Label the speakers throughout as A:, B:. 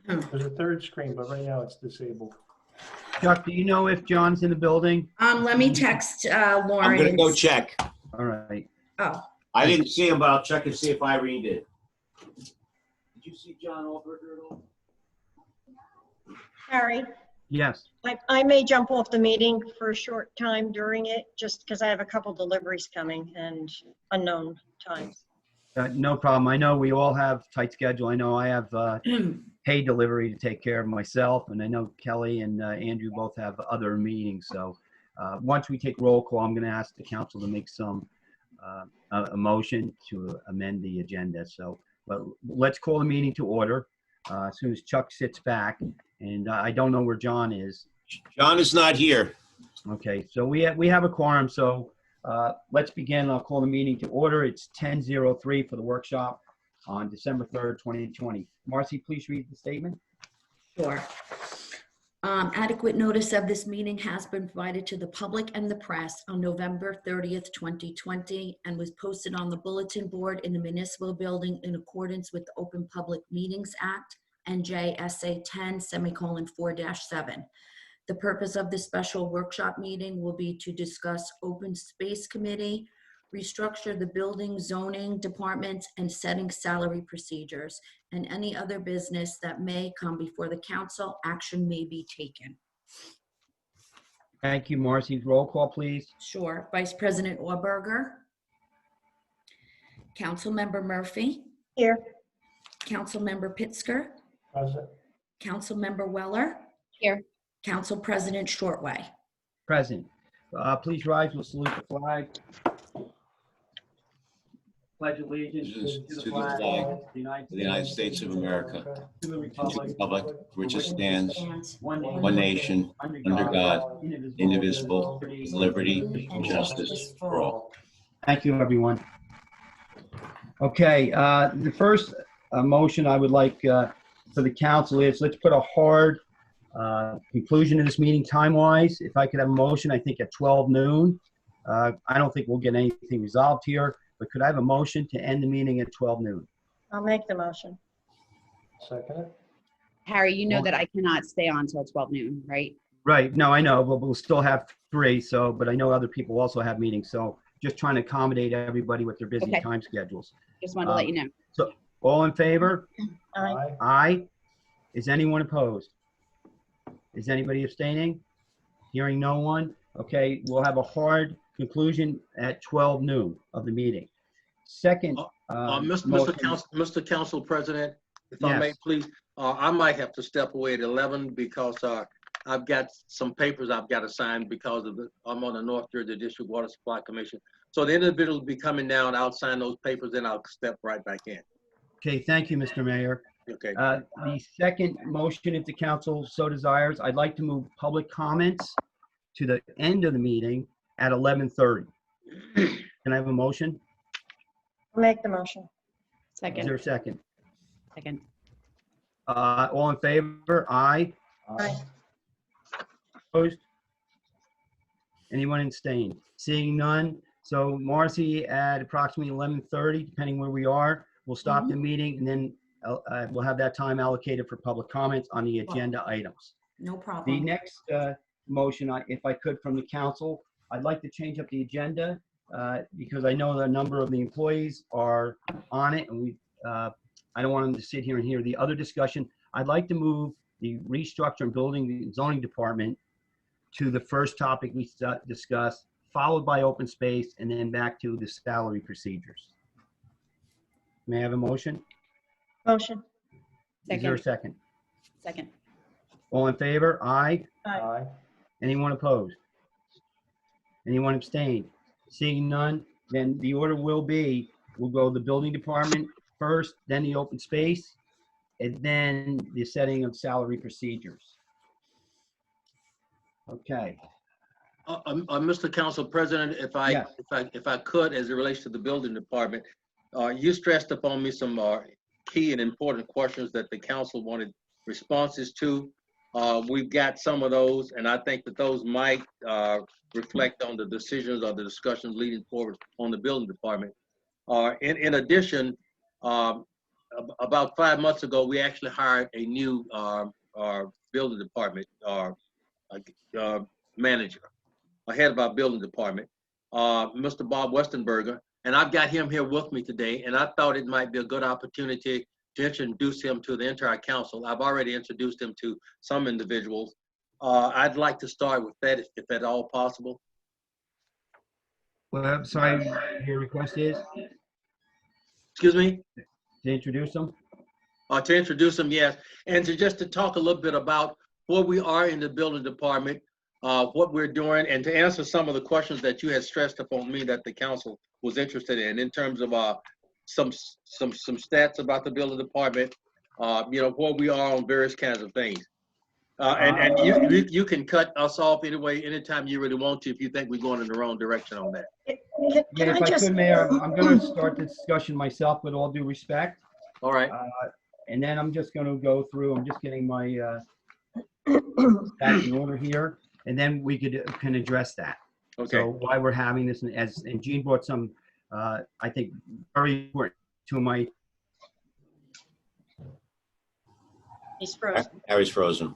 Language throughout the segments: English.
A: There's a third screen, but right now it's disabled.
B: Chuck, do you know if John's in the building?
C: Let me text Lauren.
D: I'm gonna go check.
B: All right.
C: Oh,
D: I didn't see him, but I'll check and see if Irene did. Did you see John Allberger at all?
E: Harry,
B: Yes.
E: I may jump off the meeting for a short time during it, just because I have a couple deliveries coming and unknown times.
B: No problem. I know we all have tight schedule. I know I have hay delivery to take care of myself, and I know Kelly and Andrew both have other meetings. So once we take roll call, I'm going to ask the council to make some a motion to amend the agenda. So, but let's call the meeting to order as soon as Chuck sits back. And I don't know where John is.
D: John is not here.
B: Okay, so we have a quorum. So let's begin. I'll call the meeting to order. It's 10:03 for the workshop on December 3rd, 2020. Marcy, please read the statement.
C: sure. Adequate notice of this meeting has been provided to the public and the press on November 30th, 2020, and was posted on the bulletin board in the municipal building in accordance with the Open Public Meetings Act, NJSA 10:4-7. The purpose of this special workshop meeting will be to discuss open space committee, restructure the building zoning department, and setting salary procedures, and any other business that may come before the council. Action may be taken.
B: Thank you, Marcy. Roll call, please.
C: Sure. Vice President Auberger. Councilmember Murphy.
E: Here.
C: Councilmember Pitsker.
A: Present.
C: Councilmember Weller.
E: Here.
C: Council President Shortway.
B: Present. Please rise. We'll salute the flag. Pledge allegiance to the flag of the
D: United States of America,
B: to the
D: and to the
B: republic
D: republic which stands
B: one
D: nation, under God, indivisible, with liberty and justice for all.
B: Thank you, everyone. Okay, the first motion I would like for the council is let's put a hard conclusion to this meeting time-wise. If I could have a motion, I think at 12 noon. I don't think we'll get anything resolved here, but could I have a motion to end the meeting at 12 noon?
E: I'll make the motion.
A: Second it.
F: Harry, you know that I cannot stay on till 12 noon, right?
B: Right, no, I know, but we'll still have 3, so, but I know other people also have meetings, so just trying to accommodate everybody with their busy
F: Okay.
B: time schedules.
F: Just wanted to let you know.
B: So, all in favor?
E: Aye.
B: Aye. Is anyone opposed? Is anybody abstaining? Hearing no one? Okay, we'll have a hard conclusion at 12 noon of the meeting. Second, motion-
G: Mr. Council President, if I may,
B: Yes.
G: please, I might have to step away at 11 because I've got some papers I've got to sign because of I'm on the North Jersey District Water Supply Commission. So the individual will be coming down, I'll sign those papers, then I'll step right back in.
B: Okay, thank you, Mr. Mayor.
G: Okay.
B: The second motion, if the council so desires, I'd like to move public comments to the end of the meeting at 11:30. Can I have a motion?
E: I'll make the motion.
B: Is there
F: Second,
B: a second?
F: second.
B: All in favor? Aye.
E: Aye.
B: Opposed? Anyone abstain? Seeing none. So Marcy, at approximately 11:30, depending where we are, we'll stop the meeting, and then we'll have that time allocated for public comments on the agenda items.
C: No
B: The
C: problem.
B: next motion, if I could, from the council, I'd like to change up the agenda because I know that a number of the employees are on it, and I don't want them to sit here and hear the other discussion. I'd like to move the restructure and building and zoning department to the first topic we discussed, followed by open space, and then back to the salary procedures. May I have a motion?
E: Motion.
B: Is there a second?
F: Second.
B: All in favor? Aye.
A: Aye.
B: Anyone opposed? Anyone abstain? Seeing none, then the order will be, we'll go the building department first, then the open space, and then the setting of salary procedures. Okay.
G: Mr. Council President, if I could, as it relates to the building department, you stressed upon me some key and important questions that the council wanted responses to. We've got some of those, and I think that those might reflect on the decisions or the discussions leading forward on the building department. In addition, about 5 months ago, we actually hired a new building department manager, head of our building department, Mr. Bob Westenberger, and I've got him here with me today, and I thought it might be a good opportunity to introduce him to the entire council. I've already introduced him to some individuals. I'd like to start with that, if at all possible.
B: Well, I'm sorry, your request is
G: Excuse me?
B: to introduce them?
G: To introduce him, yes, and to talk a little bit about where we are in the building department, what we're doing, and to answer some of the questions that you had stressed upon me that the council was interested in terms of some stats about the building department, where we are on various kinds of things. And you can cut us off anytime you really want to, if you think we're going in the wrong direction on that.
E: Can
B: If
E: I
B: I
E: just,
B: could, Mayor, I'm going to start the discussion myself with all due respect.
G: All right.
B: And then I'm just going to go through, I'm just getting my stats in order here, and then we can address that.
G: Okay.
B: So why we're having this, and Gene brought some, I think, very important to my.
E: he's frozen.
D: Harry's frozen.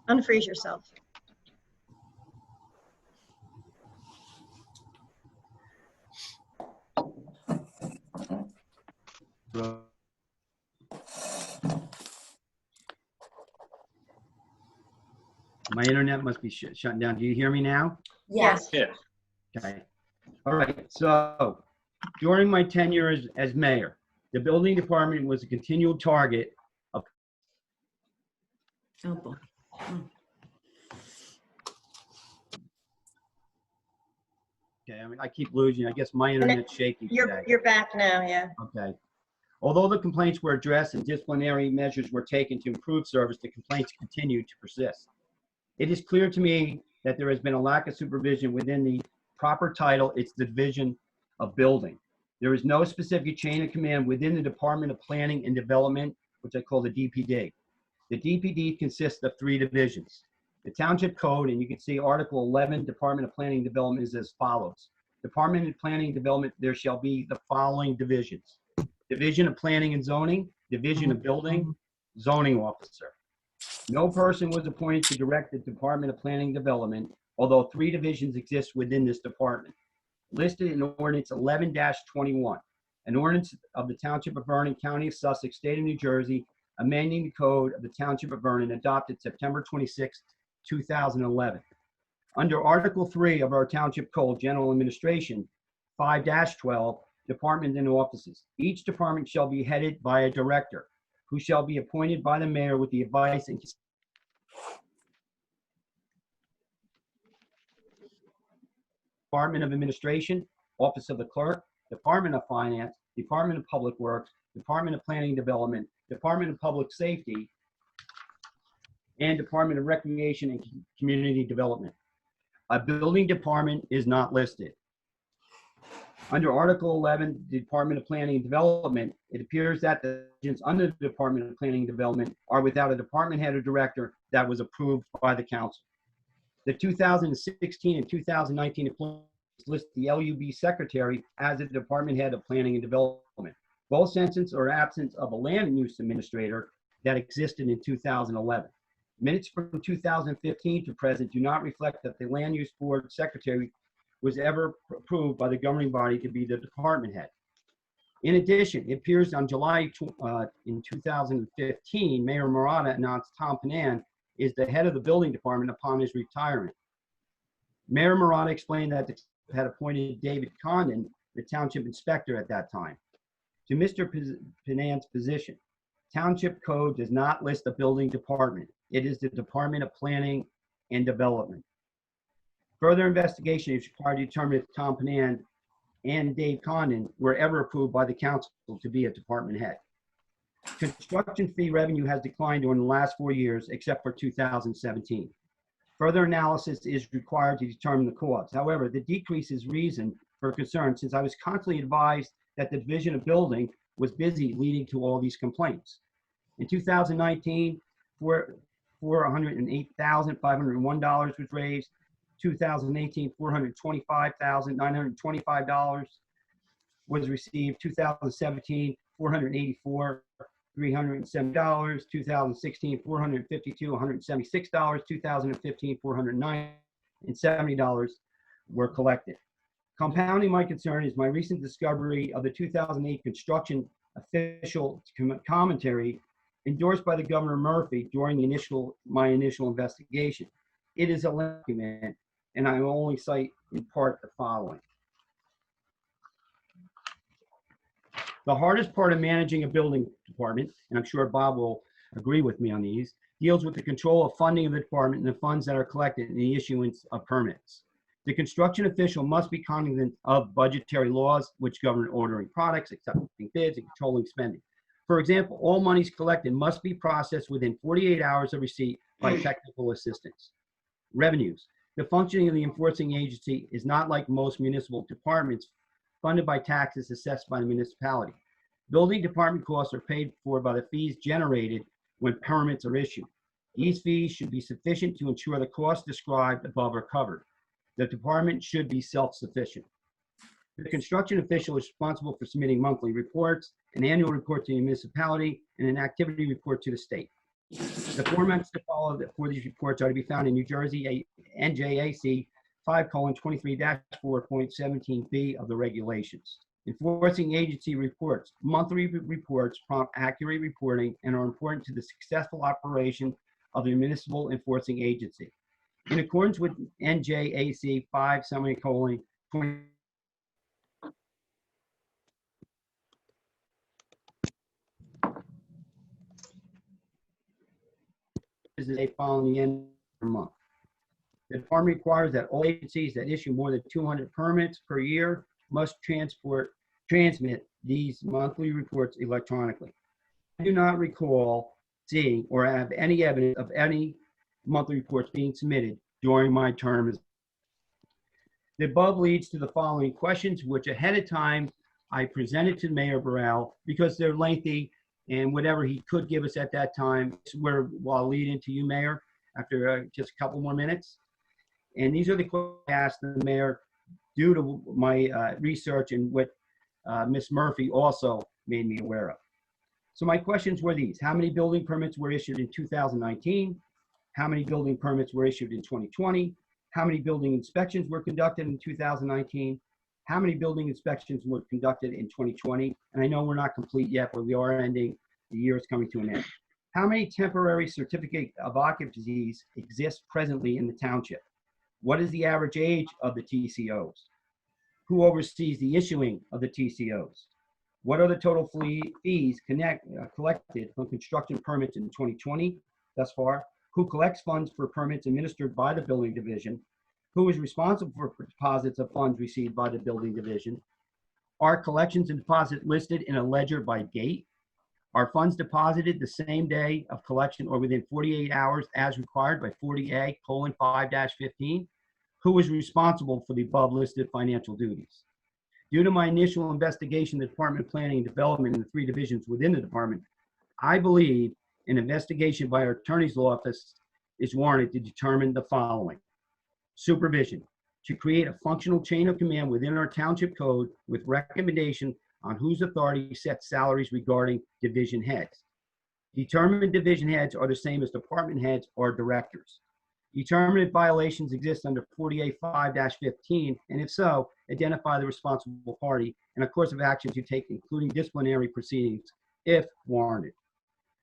E: Unfreeze yourself.
B: My internet must be shutting down. Do you hear me now?
C: Yes.
G: Yes.
B: Okay. All right. So during my tenure as mayor, the building department was a continual target of.
C: Oh, boy.
B: Okay. I mean, I keep losing. I guess my internet's shaky today.
E: You're back now, yeah.
B: Okay. Although the complaints were addressed and disciplinary measures were taken to improve service, the complaints continue to persist. It is clear to me that there has been a lack of supervision within the proper title, it's the Division of Building. There is no specific chain of command within the Department of Planning and Development, which I call the DPD. The DPD consists of 3 divisions. The Township Code, and you can see Article 11, Department of Planning and Development, is as follows. Department of Planning and Development, there shall be the following divisions. Division of Planning and Zoning, Division of Building, Zoning Officer. No person was appointed to direct the Department of Planning and Development, although 3 divisions exist within this department. Listed in Ordinance 11-21, an ordinance of the Township of Vernon, County of Sussex, State of New Jersey, amending the code of the Township of Vernon, adopted September 26, 2011. Under Article 3 of our Township Code, General Administration, 5-12, Departments and Offices. Each department shall be headed by a director, who shall be appointed by the mayor with the advice and Department of Administration, Office of the Clerk, Department of Finance, Department of Public Works, Department of Planning and Development, Department of Public Safety, and Department of Recreation and Community Development. A building department is not listed. Under Article 11, the Department of Planning and Development, it appears that the divisions under the Department of Planning and Development are without a department head or director that was approved by the council. The 2016 and 2019 employees list the LUB secretary as the department head of planning and development. Both sense or absence of a land use administrator that existed in 2011. Minutes from 2015 to present do not reflect that the land use board secretary was ever approved by the governing body to be the department head. In addition, it appears on July in 2015, Mayor Murata announced Tom Panan is the head of the building department upon his retirement. Mayor Murata explained that the had appointed David Condon, the township inspector at that time. To Mr. Panan's position, Township Code does not list the building department. It is the Department of Planning and Development. Further investigation is required to determine if Tom Panan and Dave Condon were ever approved by the council to be a department head. Construction fee revenue has declined during the last 4 years, except for 2017. Further analysis is required to determine the cause. However, the decrease is reason for concern since I was constantly advised that the Division of Building was busy, leading to all these complaints. In 2019, $408,501 was raised. 2018, $425,925. was received. 2017, $484, $307. 2016, $452, $176. 2015, $409.70 were collected. Compounding my concern is my recent discovery of the 2008 construction official commentary endorsed by the Governor Murphy during my initial investigation. It is a document, and I will only cite in part the following. The hardest part of managing a building department, and I'm sure Bob will agree with me on these, deals with the control of funding of the department and the funds that are collected in the issuance of permits. The construction official must be cognizant of budgetary laws which govern ordering products, accepting bids, and controlling spending. For example, all monies collected must be processed within 48 hours of receipt by technical assistance. Revenues. The functioning of the enforcing agency is not like most municipal departments funded by taxes assessed by the municipality. Building department costs are paid for by the fees generated when permits are issued. These fees should be sufficient to ensure the costs described above are covered. The department should be self-sufficient. The construction official is responsible for submitting monthly reports, an annual report to the municipality, and an activity report to the state. The formats to follow for these reports are to be found in New Jersey NJAC 5:23-4.17b of the regulations. Enforcing agency reports. Monthly reports prompt accurate reporting and are important to the successful operation of the municipal enforcing agency. In accordance with NJAC 5:20, is the day following the end of the month. The department requires that all agencies that issue more than 200 permits per year must transmit these monthly reports electronically. I do not recall seeing or have any evidence of any monthly reports being submitted during my term. The above leads to the following questions, which ahead of time I presented to Mayor Burrell because they're lengthy, and whatever he could give us at that time, I'll lead into you, Mayor, after just a couple more minutes. And these are the questions I asked the Mayor due to my research and what Ms. Murphy also made me aware of. So my questions were these: how many building permits were issued in 2019? How many building permits were issued in 2020? How many building inspections were conducted in 2019? How many building inspections were conducted in 2020? And I know we're not complete yet, but we are ending. The year is coming to an end. How many temporary certificate of occupancies exist presently in the township? What is the average age of the TCOs? Who oversees the issuing of the TCOs? What are the total fees collected from construction permits in 2020 thus far? Who collects funds for permits administered by the building division? Who is responsible for deposits of funds received by the building division? Are collections and deposits listed in a ledger by date? Are funds deposited the same day of collection or within 48 hours as required by 40A:5-15? Who is responsible for the above listed financial duties? Due to my initial investigation, the Department of Planning and Development and the 3 divisions within the department, I believe an investigation by our attorney's office is warranted to determine the following. Supervision, to create a functional chain of command within our township code with recommendation on whose authority sets salaries regarding division heads. Determine division heads are the same as department heads or directors. Determine if violations exist under 40A:5-15, and if so, identify the responsible party and a course of action to take, including disciplinary proceedings, if warranted.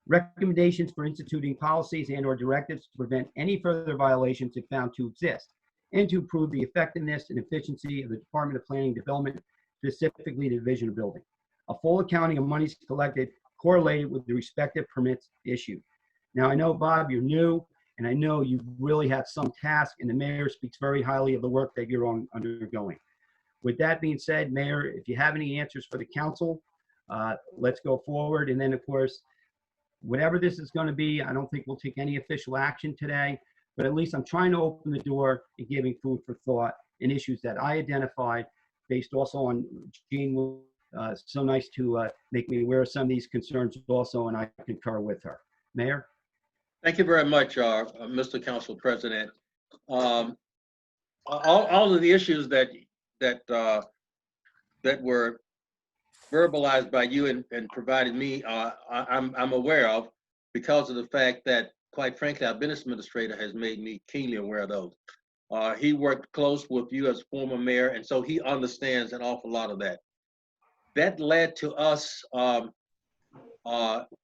B: Recommendations for instituting policies and/or directives to prevent any further violations if found to exist, and to improve the effectiveness and efficiency of the Department of Planning and Development, specifically the Division of Building. A full accounting of monies collected correlated with the respective permits issued. Now, I know, Bob, you're new, and I know you really have some task, and the mayor speaks very highly of the work that you're undergoing. With that being said, Mayor, if you have any answers for the council, let's go forward. And then, of course, whatever this is going to be, I don't think we'll take any official action today, but at least I'm trying to open the door and giving food for thought in issues that I identified based also on Jean. So nice to make me aware of some of these concerns also, and I concur with her. Mayor?
G: Thank you very much, Mr. Council President. All of the issues that were verbalized by you and provided me, I'm aware of, because of the fact that, quite frankly, our business administrator has made me keenly aware of those. He worked close with you as former mayor, and so he understands an awful lot of that. That led to us, when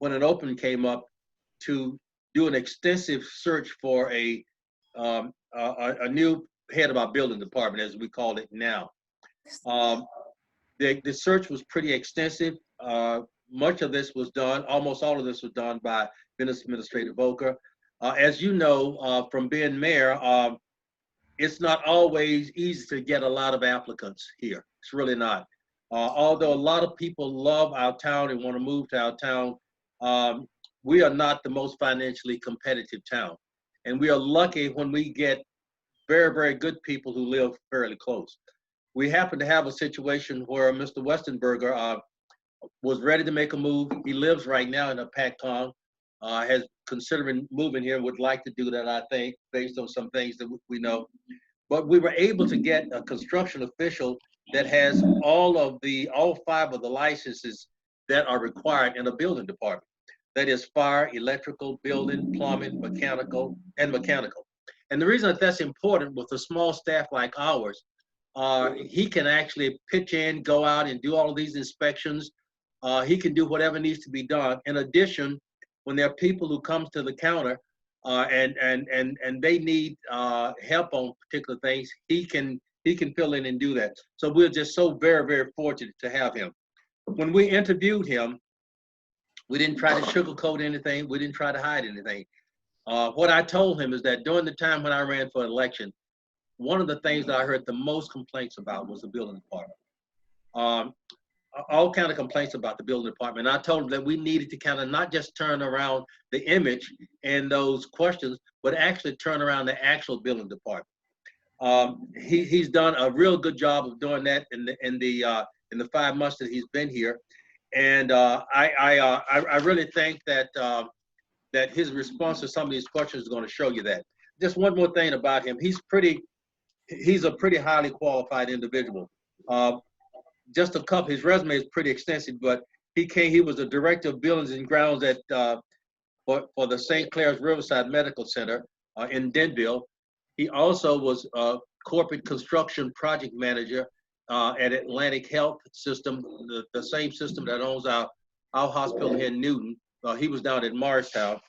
G: an opening came up, to do an extensive search for a new head of our building department, as we call it now. The search was pretty extensive. Much of this was done, almost all of this was done by Business Administrator Volker. As you know, from being mayor, it's not always easy to get a lot of applicants here. It's really not. Although a lot of people love our town and want to move to our town, we are not the most financially competitive town. And we are lucky when we get very, very good people who live fairly close. We happen to have a situation where Mr. Westenberger was ready to make a move. He lives right now in a Patcon, has considering moving here, would like to do that, I think, based on some things that we know. But we were able to get a construction official that has all 5 of the licenses that are required in a building department. That is fire, electrical, building, plumbing, mechanical. And the reason that that's important with a small staff like ours, he can actually pitch in, go out and do all of these inspections. He can do whatever needs to be done. In addition, when there are people who come to the counter and they need help on particular things, he can fill in and do that. So we're just so very, very fortunate to have him. When we interviewed him, we didn't try to sugarcoat anything. We didn't try to hide anything. What I told him is that during the time when I ran for election, one of the things that I heard the most complaints about was the building department. All kind of complaints about the building department. And I told him that we needed to kind of not just turn around the image and those questions, but actually turn around the actual building department. He's done a real good job of doing that in the 5 months that he's been here. And I really think that that his response to some of these questions is going to show you that. Just one more thing about him. He's a pretty highly qualified individual. Just a couple, his resume is pretty extensive, but he was a director of buildings and grounds at for the St. Clair's Riverside Medical Center in Denville. He also was a corporate construction project manager at Atlantic Health System, the same system that owns our hospital here in Newton. He was down at Morristown,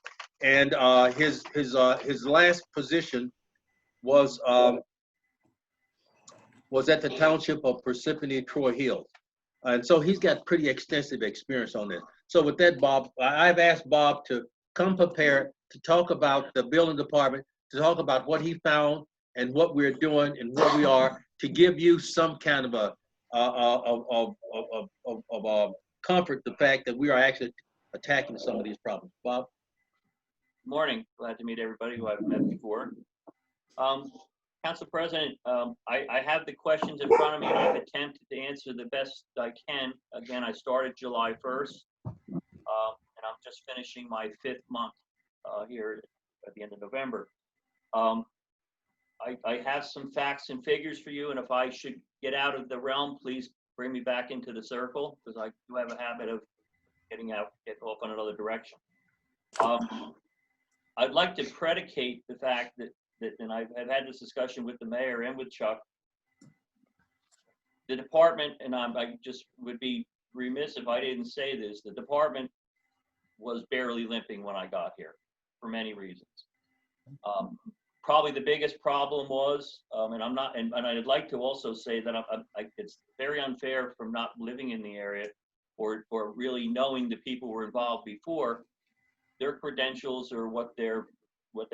G: and his last position was at the township of Parsippany Troy Hills. And so he's got pretty extensive experience on this. So with that, Bob, I've asked Bob to come prepared to talk about the building department, to talk about what he found and what we're doing and where we are, to give you some kind of comfort, the fact that we are actually attacking some of these problems. Bob?
H: Morning. Glad to meet everybody who I've met before. Council President, I have the questions in front of me and I've attempted to answer the best I can. Again, I started July 1st and I'm just finishing my 5th month here at the end of November. I have some facts and figures for you, and if I should get out of the realm, please bring me back into the circle, because I do have a habit of getting off in another direction. I'd like to predicate the fact that and I've had this discussion with the mayor and with Chuck, the department, and I just would be remiss if I didn't say this, the department was barely limping when I got here for many reasons. Probably the biggest problem was, and I'd like to also say that it's very unfair from not living in the area or really knowing the people who were involved before, their credentials or what they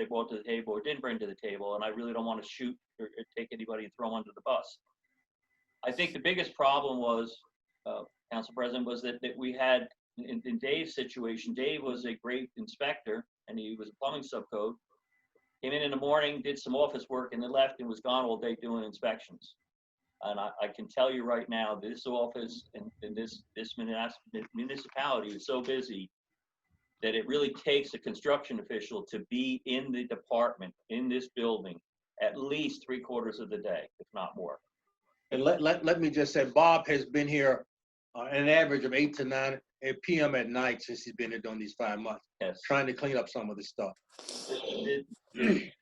H: brought to the table or didn't bring to the table, and I really don't want to shoot or take anybody and throw them under the bus. I think the biggest problem was, Council President, was that we had, in Dave's situation, Dave was a great inspector and he was a plumbing subcode. Came in the morning, did some office work, and then left and was gone all day doing inspections. And I can tell you right now, this office and this municipality is so busy that it really takes a construction official to be in the department, in this building, at least 3/4 of the day, if not more.
G: And let me just say, Bob has been here an average of 8 to 9 p.m. at night since he's been there during these 5 months,
H: Yes.
G: trying to clean up some of this stuff.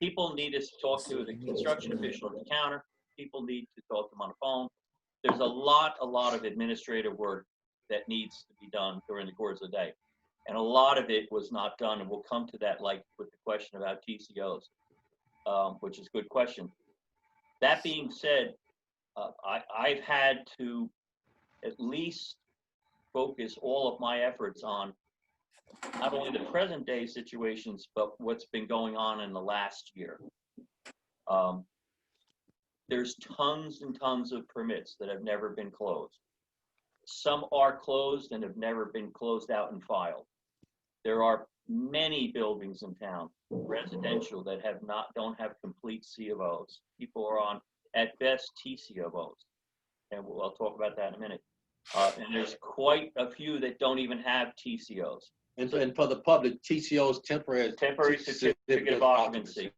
H: People need to talk to the construction official at the counter. People need to talk to them on the phone. There's a lot of administrative work that needs to be done during the course of the day. And a lot of it was not done, and we'll come to that, like with the question about TCOs, which is a good question. That being said, I've had to at least focus all of my efforts on not only the present day situations, but what's been going on in the last year. There's tons and tons of permits that have never been closed. Some are closed and have never been closed out and filed. There are many buildings in town, residential, that don't have complete C of Os. People are on, at best, TCOs. And I'll talk about that in a minute. And there's quite a few that don't even have TCOs.
G: And for the public, TCOs, temporary
H: Certificate of occupancy.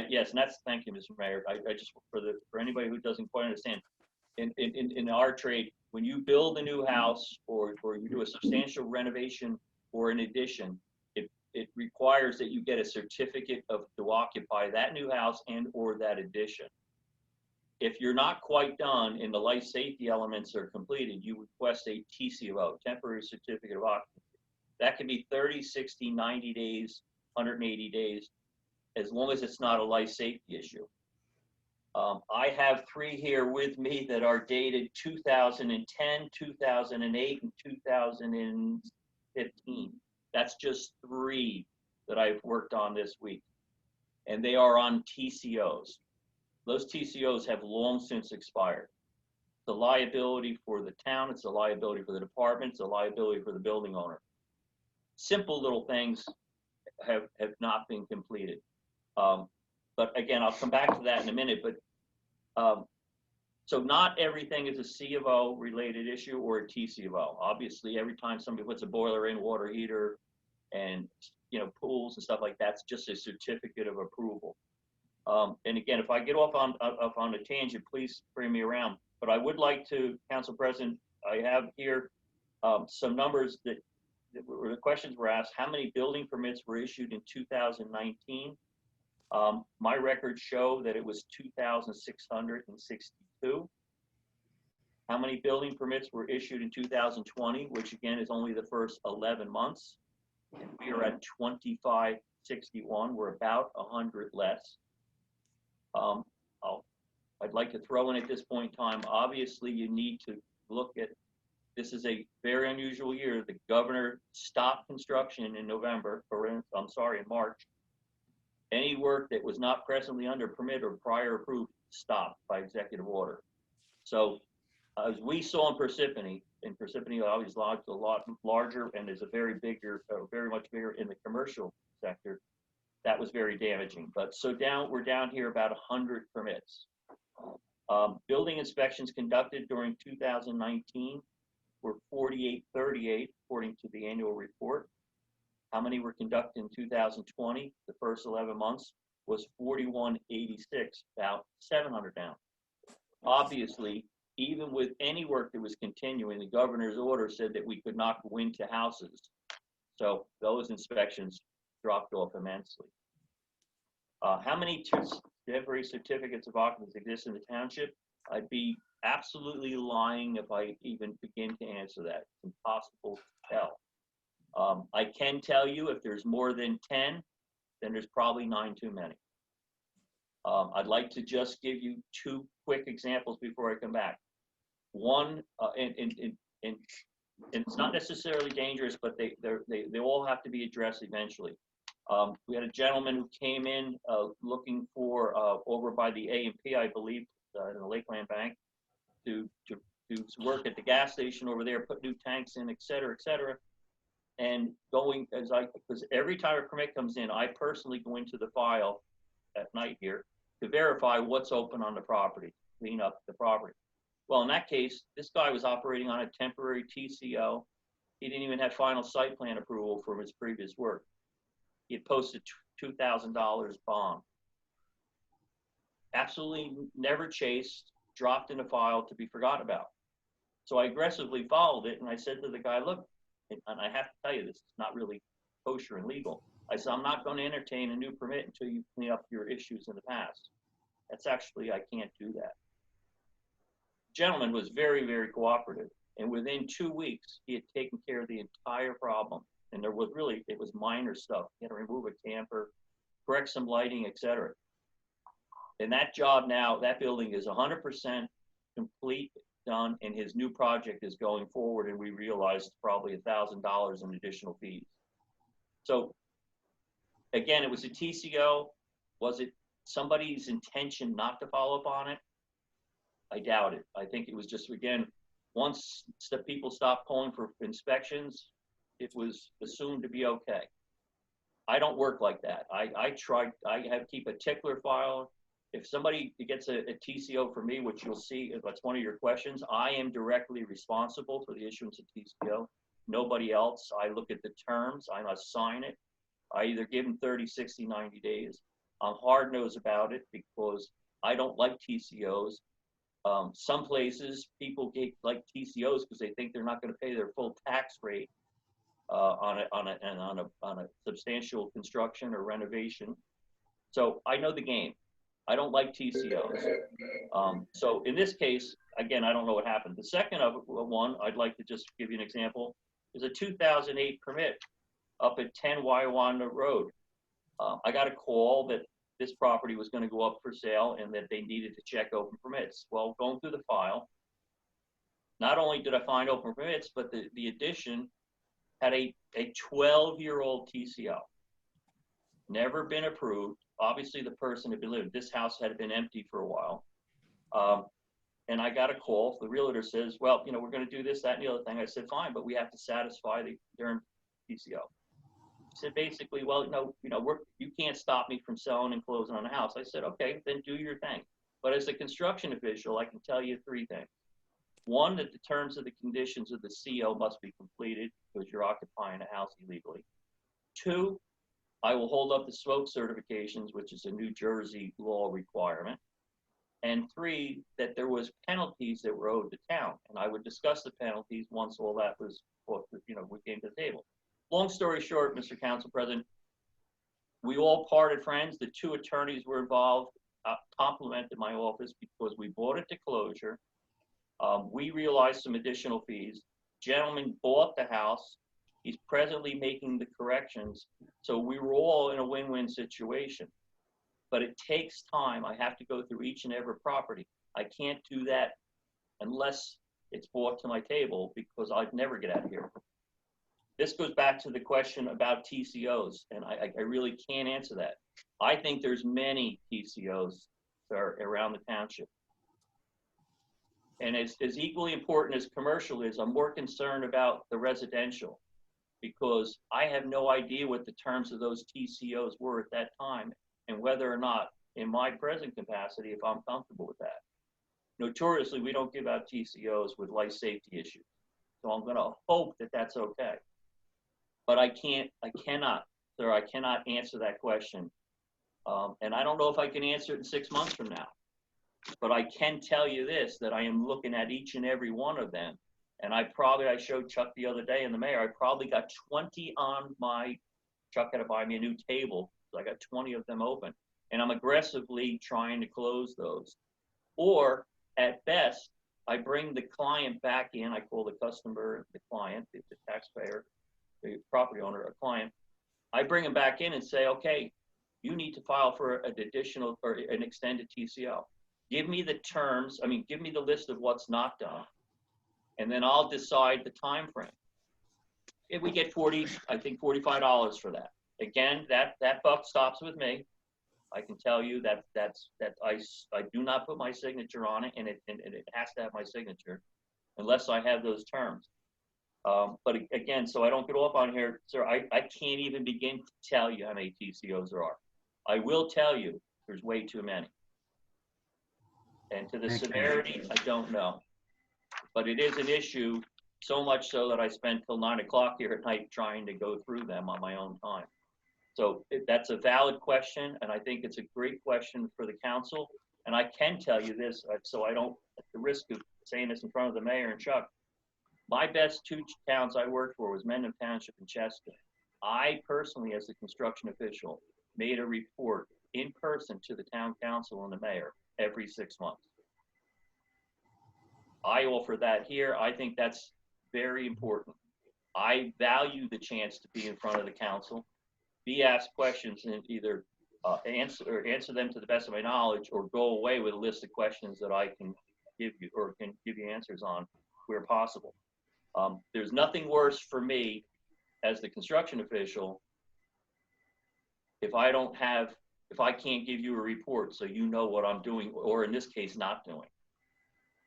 H: Yes, and thank you, Mr. Mayor. I just, for anybody who doesn't quite understand, in our trade, when you build a new house or you do a substantial renovation or an addition, it requires that you get a certificate to occupy that new house and or that addition. If you're not quite done and the life safety elements are completed, you request a TCO, temporary certificate of occupancy. That can be 30, 60, 90 days, 180 days, as long as it's not a life safety issue. I have 3 here with me that are dated 2010, 2008, and 2015. That's just 3 that I've worked on this week. And they are on TCOs. Those TCOs have long since expired. It's a liability for the town, it's a liability for the department, it's a liability for the building owner. Simple little things have not been completed. But again, I'll come back to that in a minute, but so not everything is a C of O related issue or a TC of O. Obviously, every time somebody puts a boiler in, water heater, and pools and stuff like that, it's just a certificate of approval. And again, if I get off on a tangent, please bring me around. But I would like to, Council President, I have here some numbers that the questions were asked. How many building permits were issued in 2019? My records show that it was 2,662. How many building permits were issued in 2020, which again is only the first 11 months? And we are at 2,561. We're about 100 less. I'd like to throw in at this point in time, obviously you need to look at, this is a very unusual year. The governor stopped construction in November, in March. Any work that was not presently under permit or prior approved stopped by executive order. So as we saw in Parsippany obviously a lot larger and is a very much bigger in the commercial sector. That was very damaging. But so we're down here about 100 permits. Building inspections conducted during 2019 were 4838, according to the annual report. How many were conducted in 2020? The first 11 months was 4186, about 700 down. Obviously, even with any work that was continuing, the governor's order said that we could not go into houses. So those inspections dropped off immensely. How many temporary certificates of occupancy exist in the township? I'd be absolutely lying if I even begin to answer that. It's impossible to tell. I can tell you if there's more than 10, then there's probably 9 too many. I'd like to just give you 2 quick examples before I come back. One, and it's not necessarily dangerous, but they all have to be addressed eventually. We had a gentleman who came in looking for over by the A&P, I believe, in the Lakeland Bank, to work at the gas station over there, put new tanks in, et cetera, and because every time a permit comes in, I personally go into the file at night here to verify what's open on the property, clean up the property. Well, in that case, this guy was operating on a temporary TCO. He didn't even have final site plan approval from his previous work. He had posted $2,000 bond. Absolutely never chased, dropped in a file to be forgotten about. So I aggressively followed it, and I said to the guy, look, and I have to tell you, this is not really kosher and legal. I said, I'm not going to entertain a new permit until you clean up your issues in the past. That's actually, I can't do that. Gentleman was very, very cooperative. And within 2 weeks, he had taken care of the entire problem. And there was really, it was minor stuff. He had to remove a camper, correct some lighting, etc. And that job now, that building is 100% complete, done, and his new project is going forward. And we realized probably $1,000 in additional fees. So again, it was a TCO. Was it somebody's intention not to follow up on it? I doubt it. I think it was just, again, once the people stopped calling for inspections, it was assumed to be okay. I don't work like that. I keep a tickler file. If somebody gets a TCO for me, which you'll see, if that's one of your questions, I am directly responsible for the issuance of TCO. Nobody else. I look at the terms. I must sign it. I either give them 30, 60, 90 days. I'm hard-nosed about it because I don't like TCOs. Some places people get like TCOs because they think they're not going to pay their full tax rate on a substantial construction or renovation. So I know the game. I don't like TCOs. So in this case, again, I don't know what happened. The second one, I'd like to just give you an example, is a 2008 permit up at 10 Waiwana Road. I got a call that this property was going to go up for sale and that they needed to check open permits. Well, going through the file, not only did I find open permits, but the addition had a 12-year-old TCO. Never been approved. Obviously, the person had been living. This house had been empty for a while. And I got a call. The realtor says, well, you know, we're going to do this, that, and the other thing. I said, fine, but we have to satisfy the term TCO. He said, basically, well, no, you can't stop me from selling and closing on a house. I said, okay, then do your thing. But as a construction official, I can tell you 3 things. One, that the terms of the conditions of the CO must be completed because you're occupying a house illegally. 2, I will hold up the smoke certifications, which is a New Jersey law requirement. And 3, that there was penalties that were owed to town. And I would discuss the penalties once all that was, we came to the table. Long story short, Mr. Council President, we all parted friends. The 2 attorneys were involved, complimented my office because we brought it to closure. We realized some additional fees. Gentleman bought the house. He's presently making the corrections. So we were all in a win-win situation. But it takes time. I have to go through each and every property. I can't do that unless it's brought to my table because I'd never get out of here. This goes back to the question about TCOs, and I really can't answer that. I think there's many TCOs that are around the township. And as equally important as commercial is, I'm more concerned about the residential because I have no idea what the terms of those TCOs were at that time and whether or not, in my present capacity, if I'm comfortable with that. Notoriously, we don't give out TCOs with life safety issues. So I'm going to hope that that's okay. But I cannot answer that question. And I don't know if I can answer it in 6 months from now. But I can tell you this, that I am looking at each and every one of them. And I showed Chuck the other day in the mayor, I probably got 20 on my, Chuck had to buy me a new table. So I got 20 of them open. And I'm aggressively trying to close those. Or at best, I bring the client back in. I call the customer the client, the taxpayer, the property owner, a client. I bring them back in and say, okay, you need to file for an additional or an extended TCO. Give me the terms. Give me the list of what's not done. And then I'll decide the time frame. If we get $45 for that. Again, that buck stops with me. I can tell you that I do not put my signature on it, and it has to have my signature unless I have those terms. But again, so I don't get off on here, sir, I can't even begin to tell you how many TCOs there are. I will tell you there's way too many. And to the severity, I don't know. But it is an issue, so much so that I spend till 9 o'clock here at night trying to go through them on my own time. So that's a valid question, and I think it's a great question for the council. And I can tell you this, so I don't, at the risk of saying this in front of the mayor and Chuck. My best two towns I worked for was Vernon Township and Chester. I personally, as a construction official, made a report in person to the town council and the mayor every 6 months. I offer that here. I think that's very important. I value the chance to be in front of the council, be asked questions, and either answer them to the best of my knowledge, or go away with a list of questions that I can give you, or can give you answers on where possible. There's nothing worse for me as the construction official if I can't give you a report so you know what I'm doing, or in this case, not doing.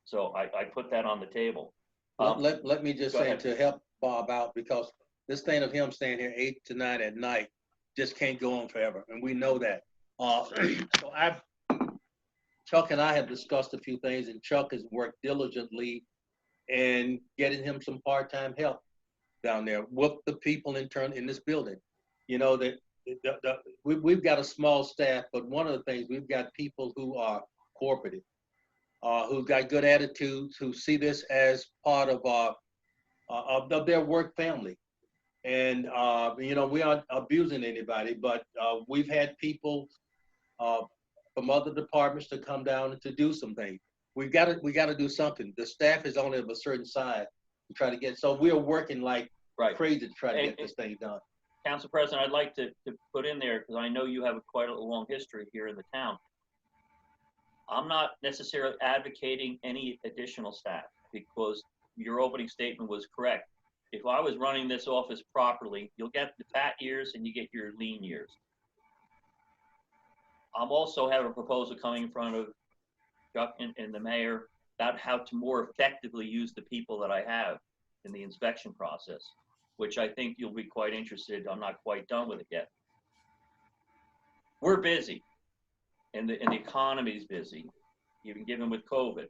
H: So I put that on the table.
G: Let me just
H: Go
G: say
H: ahead.
G: to help Bob out, because this thing of him staying here 8 to 9 at night just can't go on forever, and we know that. So Chuck and I have discussed a few things, and Chuck has worked diligently in getting him some part-time help down there with the people in this building. You know, that we've got a small staff, but one of the things, we've got people who are cooperative, who've got good attitudes, who see this as part of their work family. And, you know, we aren't abusing anybody, but we've had people from other departments to come down and to do some things. We got to do something. The staff is only of a certain size to try to get, so we're working like crazy to try to get this thing done.
H: Council President, I'd like to put in there, because I know you have quite a long history here in the town. I'm not necessarily advocating any additional staff, because your opening statement was correct. If I was running this office properly, you'll get the fat years and you get your lean years. I'm also have a proposal coming in front of Chuck and the mayor about how to more effectively use the people that I have in the inspection process, which I think you'll be quite interested. I'm not quite done with it yet. We're busy, and the economy's busy, even given with COVID.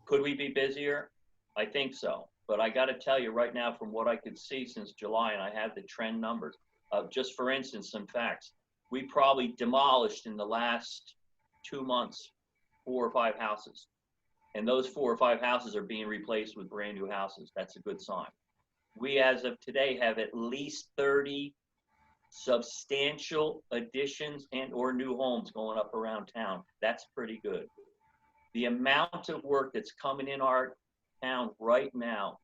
H: Could we be busier? I think so. But I got to tell you right now, from what I could see since July, and I have the trend numbers, just for instance, some facts. We probably demolished in the last 2 months 4 or 5 houses. And those 4 or 5 houses are being replaced with brand new houses. That's a good sign. We, as of today, have at least 30 substantial additions and or new homes going up around town. That's pretty good. The amount of work that's coming in our town right now,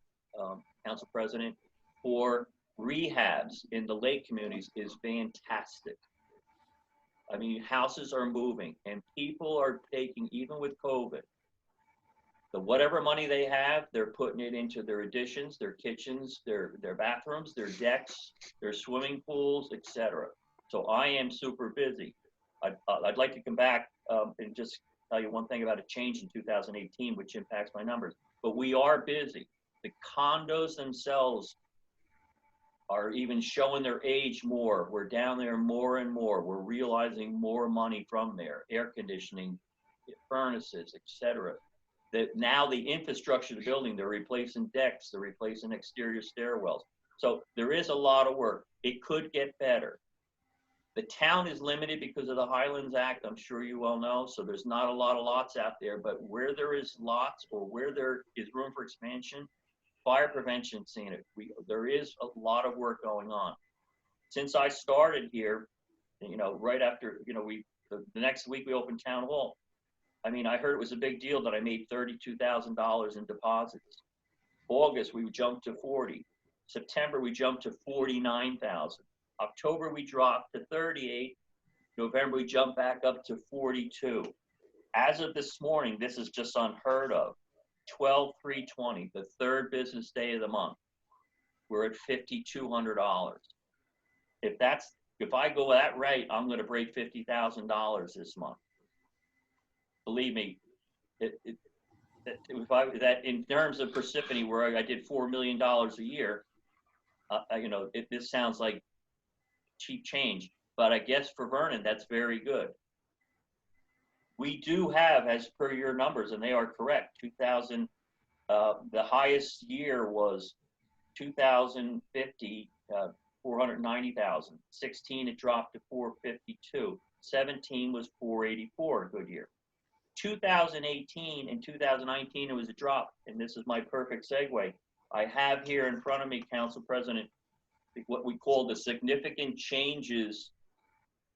H: Council President, for rehabs in the lake communities is fantastic. I mean, houses are moving, and people are taking, even with COVID, the whatever money they have, they're putting it into their additions, their kitchens, their bathrooms, their decks, their swimming pools, etc. So I am super busy. I'd like to come back and just tell you one thing about a change in 2018, which impacts my numbers. But we are busy. The condos themselves are even showing their age more. We're down there more and more. We're realizing more money from there. Air conditioning, furnaces, etc. That now the infrastructure of the building, they're replacing decks, they're replacing exterior stairwells. So there is a lot of work. It could get better. The town is limited because of the Highlands Act, I'm sure you well know, so there's not a lot of lots out there, but where there is lots or where there is room for expansion, fire prevention seeing it. There is a lot of work going on. Since I started here, you know, right after, you know, the next week we opened Town Hall. I mean, I heard it was a big deal that I made $32,000 in deposits. August, we jumped to 40. September, we jumped to 49,000. October, we dropped to 38. November, we jumped back up to 42. As of this morning, this is just unheard of. 12/3/20, the third business day of the month, we're at $5,200. If I go that rate, I'm going to break $50,000 this month. Believe me, that in terms of Parsippany, where I did $4 million a year, you know, this sounds like cheap change, but I guess for Vernon, that's very good. We do have, as per your numbers, and they are correct, 2000, the highest year was 2050, 490,000. 16, it dropped to 452. 17 was 484, a good year. 2018 and 2019, it was a drop, and this is my perfect segue. I have here in front of me, Council President, what we call the significant changes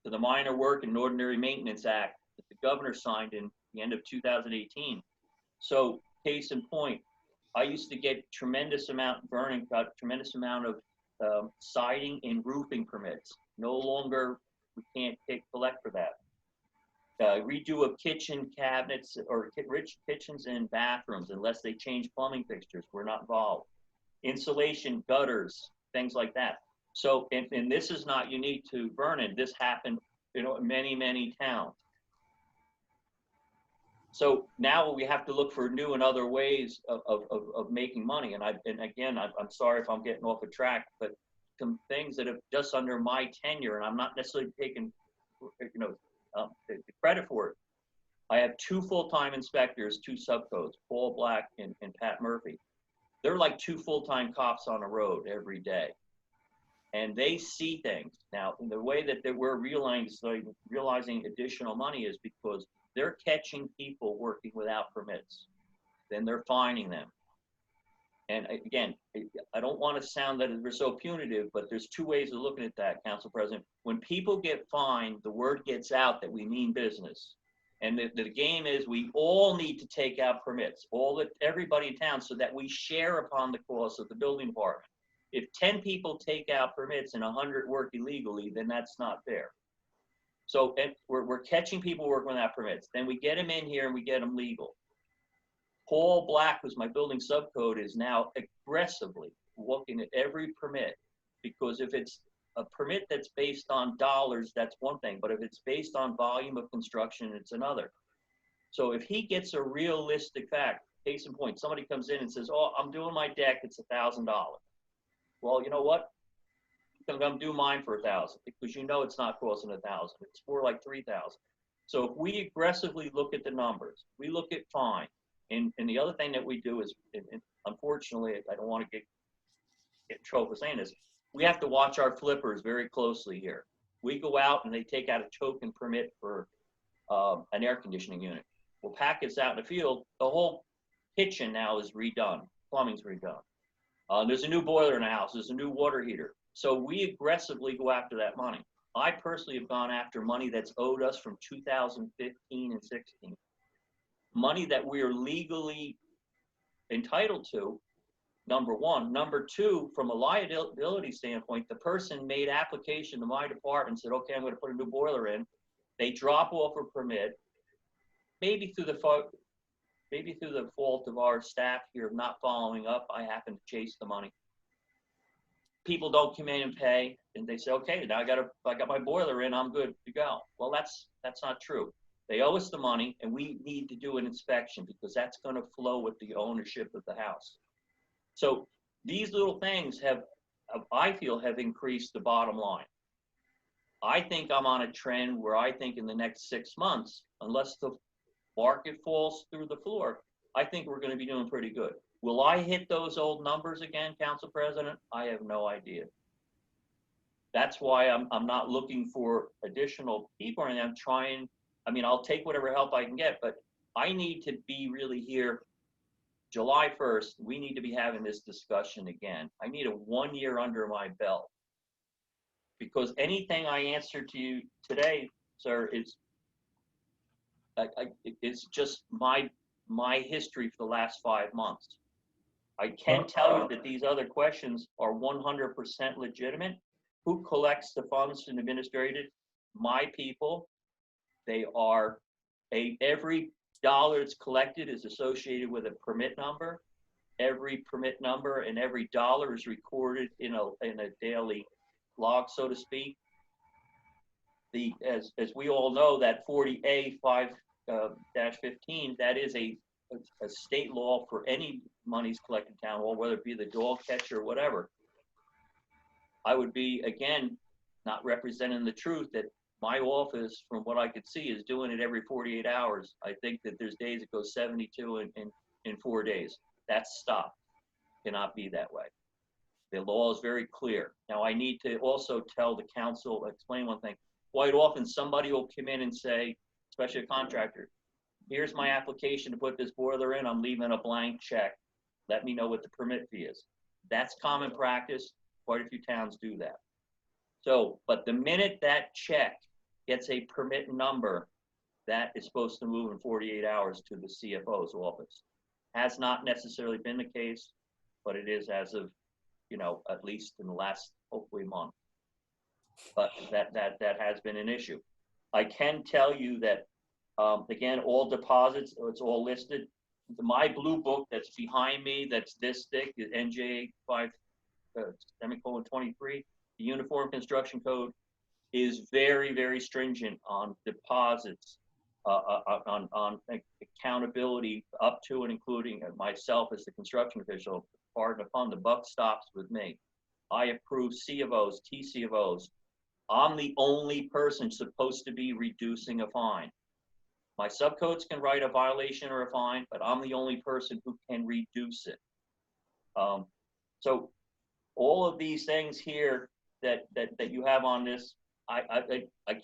H: to the Minor Work and Ordinary Maintenance Act that the governor signed in the end of 2018. So, case in point, I used to get Vernon got tremendous amount of siding and roofing permits. No longer, we can't collect for that. Redo of kitchen cabinets or rich kitchens and bathrooms unless they change plumbing fixtures. We're not involved. Insulation, gutters, things like that. So, and this is not unique to Vernon. This happened, in many, many towns. So now we have to look for new and other ways of making money. And again, I'm sorry if I'm getting off a track, but some things that have just under my tenure, and I'm not necessarily taking, the credit for it. I have 2 full-time inspectors, 2 subcodes, Paul Black and Pat Murphy. They're like 2 full-time cops on the road every day. And they see things. Now, the way that we're realizing additional money is because they're catching people working without permits. Then they're fining them. And again, I don't want to sound that we're so punitive, but there's 2 ways of looking at that, Council President. When people get fined, the word gets out that we mean business. And the game is we all need to take out permits, everybody in town, so that we share upon the cost of the building department. If 10 people take out permits and 100 work illegally, then that's not fair. So we're catching people working without permits. Then we get them in here and we get them legal. Paul Black, who's my building subcode, is now aggressively looking at every permit, because if it's a permit that's based on dollars, that's one thing, but if it's based on volume of construction, it's another. So if he gets a realistic fact, case in point, somebody comes in and says, oh, I'm doing my deck, it's $1,000. Well, you know what? I'm gonna do mine for $1,000 because it's not costing $1,000. It's more like $3,000. So if we aggressively look at the numbers, we look at fine, and the other thing that we do is, and unfortunately, I don't want to get in trouble for saying this, we have to watch our flippers very closely here. We go out and they take out a token permit for an air conditioning unit. Well, Pat gets out in the field, the whole kitchen now is redone, plumbing's redone. There's a new boiler in the house, there's a new water heater. So we aggressively go after that money. I personally have gone after money that's owed us from 2015 and 16. Money that we are legally entitled to, number one. Number two, from a liability standpoint, the person made application to my department, said, okay, I'm gonna put a new boiler in. They drop off a permit, maybe through the fault of our staff here of not following up. I happen to chase the money. People don't come in and pay, and they say, okay, now I got my boiler in, I'm good to go. Well, that's not true. They owe us the money, and we need to do an inspection because that's going to flow with the ownership of the house. So these little things I feel have increased the bottom line. I think I'm on a trend where I think in the next 6 months, unless the market falls through the floor, I think we're going to be doing pretty good. Will I hit those old numbers again, Council President? I have no idea. That's why I'm not looking for additional people, and I'm trying. I mean, I'll take whatever help I can get, but I need to be really here. July 1st, we need to be having this discussion again. I need a 1 year under my belt, because anything I answer to you today, sir, it's just my history for the last 5 months. I can tell you that these other questions are 100% legitimate. Who collects the funds and administrated? My people. They are every dollar that's collected is associated with a permit number. Every permit number and every dollar is recorded in a daily log, so to speak. As we all know, that 40A 5-15, that is a state law for any monies collected in town hall, whether it be the dog catcher or whatever. I would be, again, not representing the truth that my office, from what I could see, is doing it every 48 hours. I think that there's days it goes 72 in 4 days. That's stopped. Cannot be that way. The law is very clear. Now, I need to also tell the council, explain one thing. Quite often, somebody will come in and say, especially a contractor, here's my application to put this boiler in, I'm leaving a blank check. Let me know what the permit fee is. That's common practice. Quite a few towns do that. So, but the minute that check gets a permit number, that is supposed to move in 48 hours to the CFO's office. Has not necessarily been the case, but it is as of, you know, at least in the last, hopefully, month. But that has been an issue. I can tell you that, again, all deposits, it's all listed. My blue book that's behind me, that's this thick, is NJ 5, semicolon 23. The Uniform Construction Code is very, very stringent on deposits, on accountability up to and including myself as the construction official. Pardon the pun, the buck stops with me. I approve C of Os, TC of Os. I'm the only person supposed to be reducing a fine. My subcodes can write a violation or a fine, but I'm the only person who can reduce it. So all of these things here that you have on this, I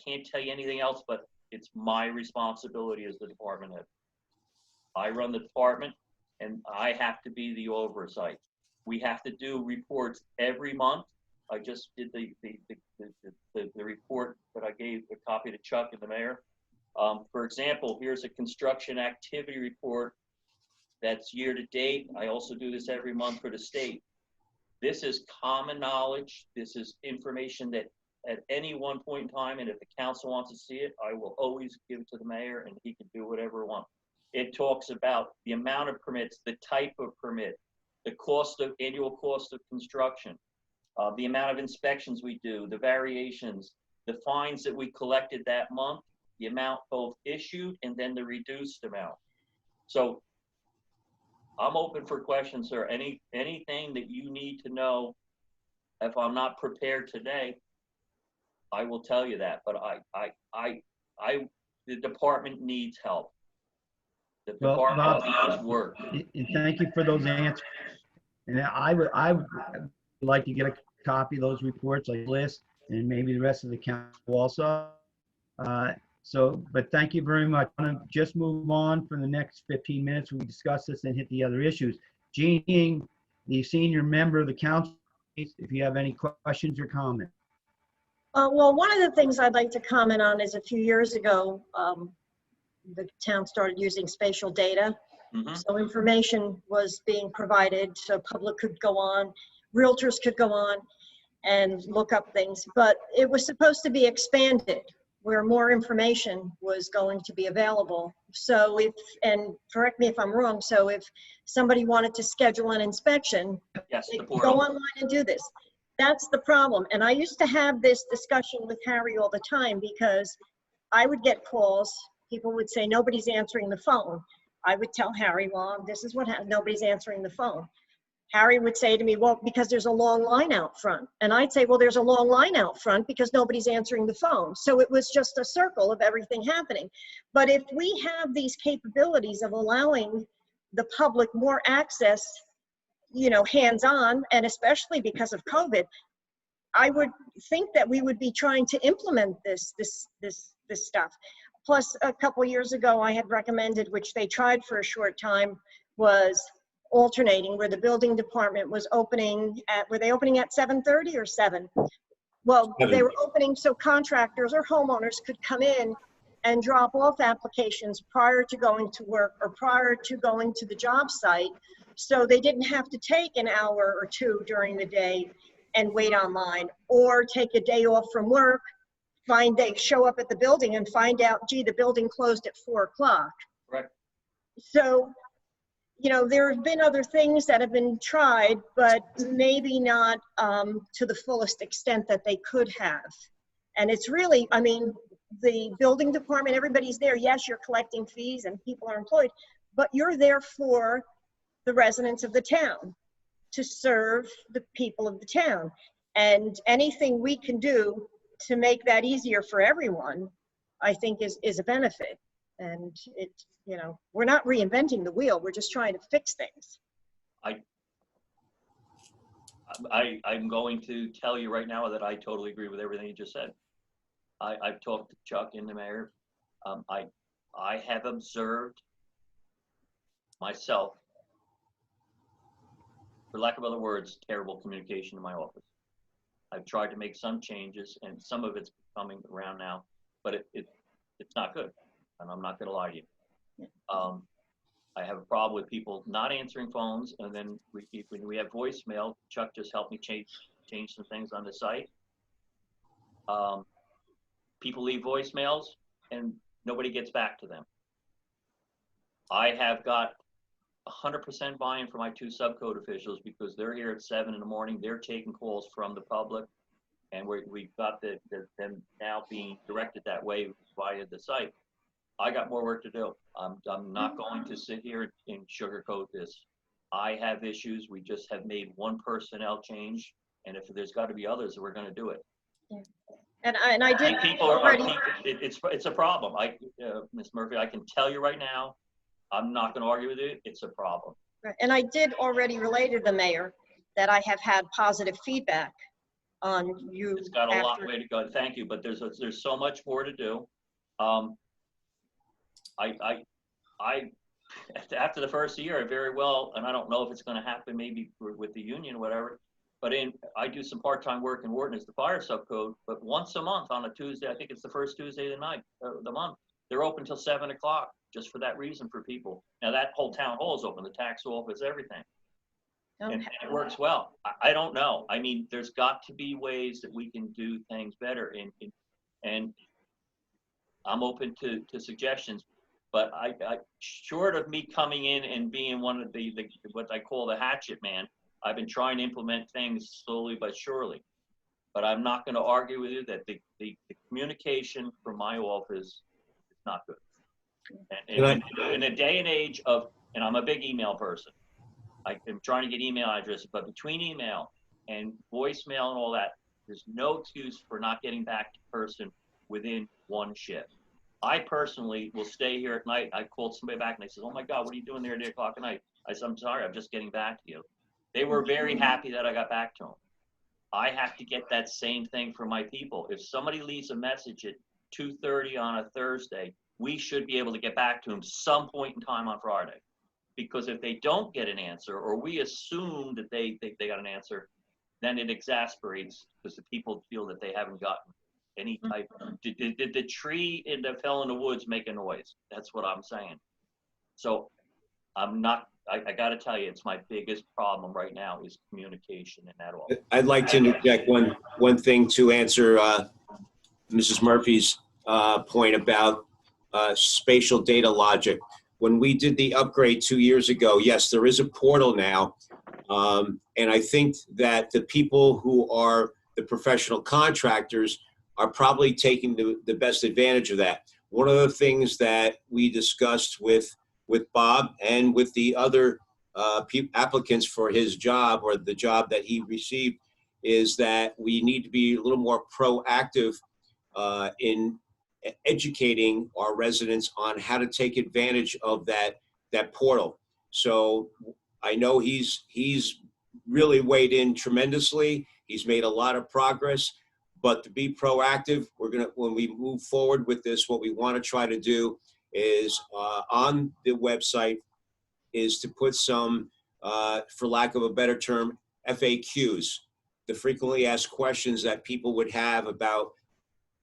H: can't tell you anything else, but it's my responsibility as the department head. I run the department and I have to be the oversight. We have to do reports every month. I just did the report that I gave a copy to Chuck and the mayor. For example, here's a construction activity report that's year to date. I also do this every month for the state. This is common knowledge. This is information that at any one point in time, and if the council wants to see it, I will always give it to the mayor and he can do whatever he wants. It talks about the amount of permits, the type of permit, the annual cost of construction, the amount of inspections we do, the variations, the fines that we collected that month, the amount both issued and then the reduced amount. So I'm open for questions, sir. Anything that you need to know. If I'm not prepared today, I will tell you that. But the department needs help. The department needs work.
B: And thank you for those answers. And I would like to get a copy of those reports, like list, and maybe the rest of the council also. But thank you very much. I'm going to just move on for the next 15 minutes. We discuss this and hit the other issues. Jean, the senior member of the council, if you have any questions or comments.
E: Well, one of the things I'd like to comment on is a few years ago, the town started using spatial data.
H: Mm-hmm.
E: So information was being provided, so public could go on, realtors could go on and look up things, but it was supposed to be expanded where more information was going to be available. So and correct me if I'm wrong, so if somebody wanted to schedule an inspection,
H: yes,
E: they
H: the
E: could
H: portal.
E: go online and do this. That's the problem. And I used to have this discussion with Harry all the time because I would get calls. People would say, nobody's answering the phone. I would tell Harry, well, this is what happened. Nobody's answering the phone. Harry would say to me, well, because there's a long line out front. And I'd say, well, there's a long line out front because nobody's answering the phone. So it was just a circle of everything happening. But if we have these capabilities of allowing the public more access, you know, hands-on, and especially because of COVID, I would think that we would be trying to implement this stuff. Plus, a couple years ago, I had recommended, which they tried for a short time, was alternating, where the building department was opening at, were they opening at 7:30 or 7? Well, they were opening so contractors or homeowners could come in and drop off applications prior to going to work or prior to going to the job site. So they didn't have to take an hour or two during the day and wait online, or take a day off from work, they show up at the building and find out, gee, the building closed at 4 o'clock.
H: Right.
E: So, you know, there have been other things that have been tried, but maybe not to the fullest extent that they could have. And it's really, I mean, the building department, everybody's there. Yes, you're collecting fees and people are employed, but you're there for the residents of the town, to serve the people of the town. And anything we can do to make that easier for everyone, I think is a benefit. And it, you know, we're not reinventing the wheel, we're just trying to fix things.
H: I'm going to tell you right now that I totally agree with everything you just said. I've talked to Chuck and the mayor. I have observed myself, for lack of other words, terrible communication in my office. I've tried to make some changes, and some of it's coming around now, but it's not good, and I'm not going to lie to you. I have a problem with people not answering phones, and then when we have voicemail, Chuck just helped me change some things on the site. People leave voicemails, and nobody gets back to them. I have got 100% buy-in from my 2 subcode officials because they're here at 7 in the morning. They're taking calls from the public, and we've got them now being directed that way via the site. I got more work to do. I'm not going to sit here and sugarcoat this. I have issues. We just have made one personnel change, and if there's got to be others, we're going to do it.
E: Yeah. And I did
H: People
E: already.
H: It's a problem. Ms. Murphy, I can tell you right now, I'm not going to argue with you. It's a problem.
E: And I did already relay to the mayor that I have had positive feedback on you.
H: It's got a long way to go. Thank you, but there's so much more to do. After the first year, I very well, and I don't know if it's going to happen maybe with the union, whatever, but I do some part-time work in Wharton as the fire subcode, but once a month on a Tuesday, I think it's the first Tuesday of the month, they're open till 7 o'clock, just for that reason for people. Now that whole town hall is open, the tax office, everything.
E: Okay.
H: And it works well. I don't know. I mean, there's got to be ways that we can do things better, and I'm open to suggestions. But I short of me coming in and being one of the what I call the hatchet man, I've been trying to implement things slowly but surely. But I'm not going to argue with you that the communication from my office is not good. And in a day and age of, and I'm a big email person, I am trying to get email addresses, but between email and voicemail and all that, there's no excuse for not getting back to person within one shift. I personally will stay here at night. I called somebody back and they said, "Oh my God, what are you doing there at 8 o'clock at night?" I said, "I'm sorry, I'm just getting back to you." They were very happy that I got back to them. I have to get that same thing from my people. If somebody leaves a message at 2:30 on a Thursday, we should be able to get back to them some point in time on Friday. Because if they don't get an answer, or we assume that they got an answer, then it exasperates because the people feel that they haven't gotten any type. Did the tree that fell in the woods make a noise? That's what I'm saying. So I'm not, I got to tell you, it's my biggest problem right now is communication and that all.
D: I'd like to interject one thing to answer Mrs. Murphy's point about spatial data logic. When we did the upgrade 2 years ago, yes, there is a portal now. And I think that the people who are the professional contractors are probably taking the best advantage of that. One of the things that we discussed with Bob and with the other applicants for his job or the job that he received is that we need to be a little more proactive in educating our residents on how to take advantage of that portal. So I know he's really weighed in tremendously. He's made a lot of progress, but to be proactive, when we move forward with this, what we want to try to do is on the website is to put some, for lack of a better term, FAQs, the frequently asked questions that people would have about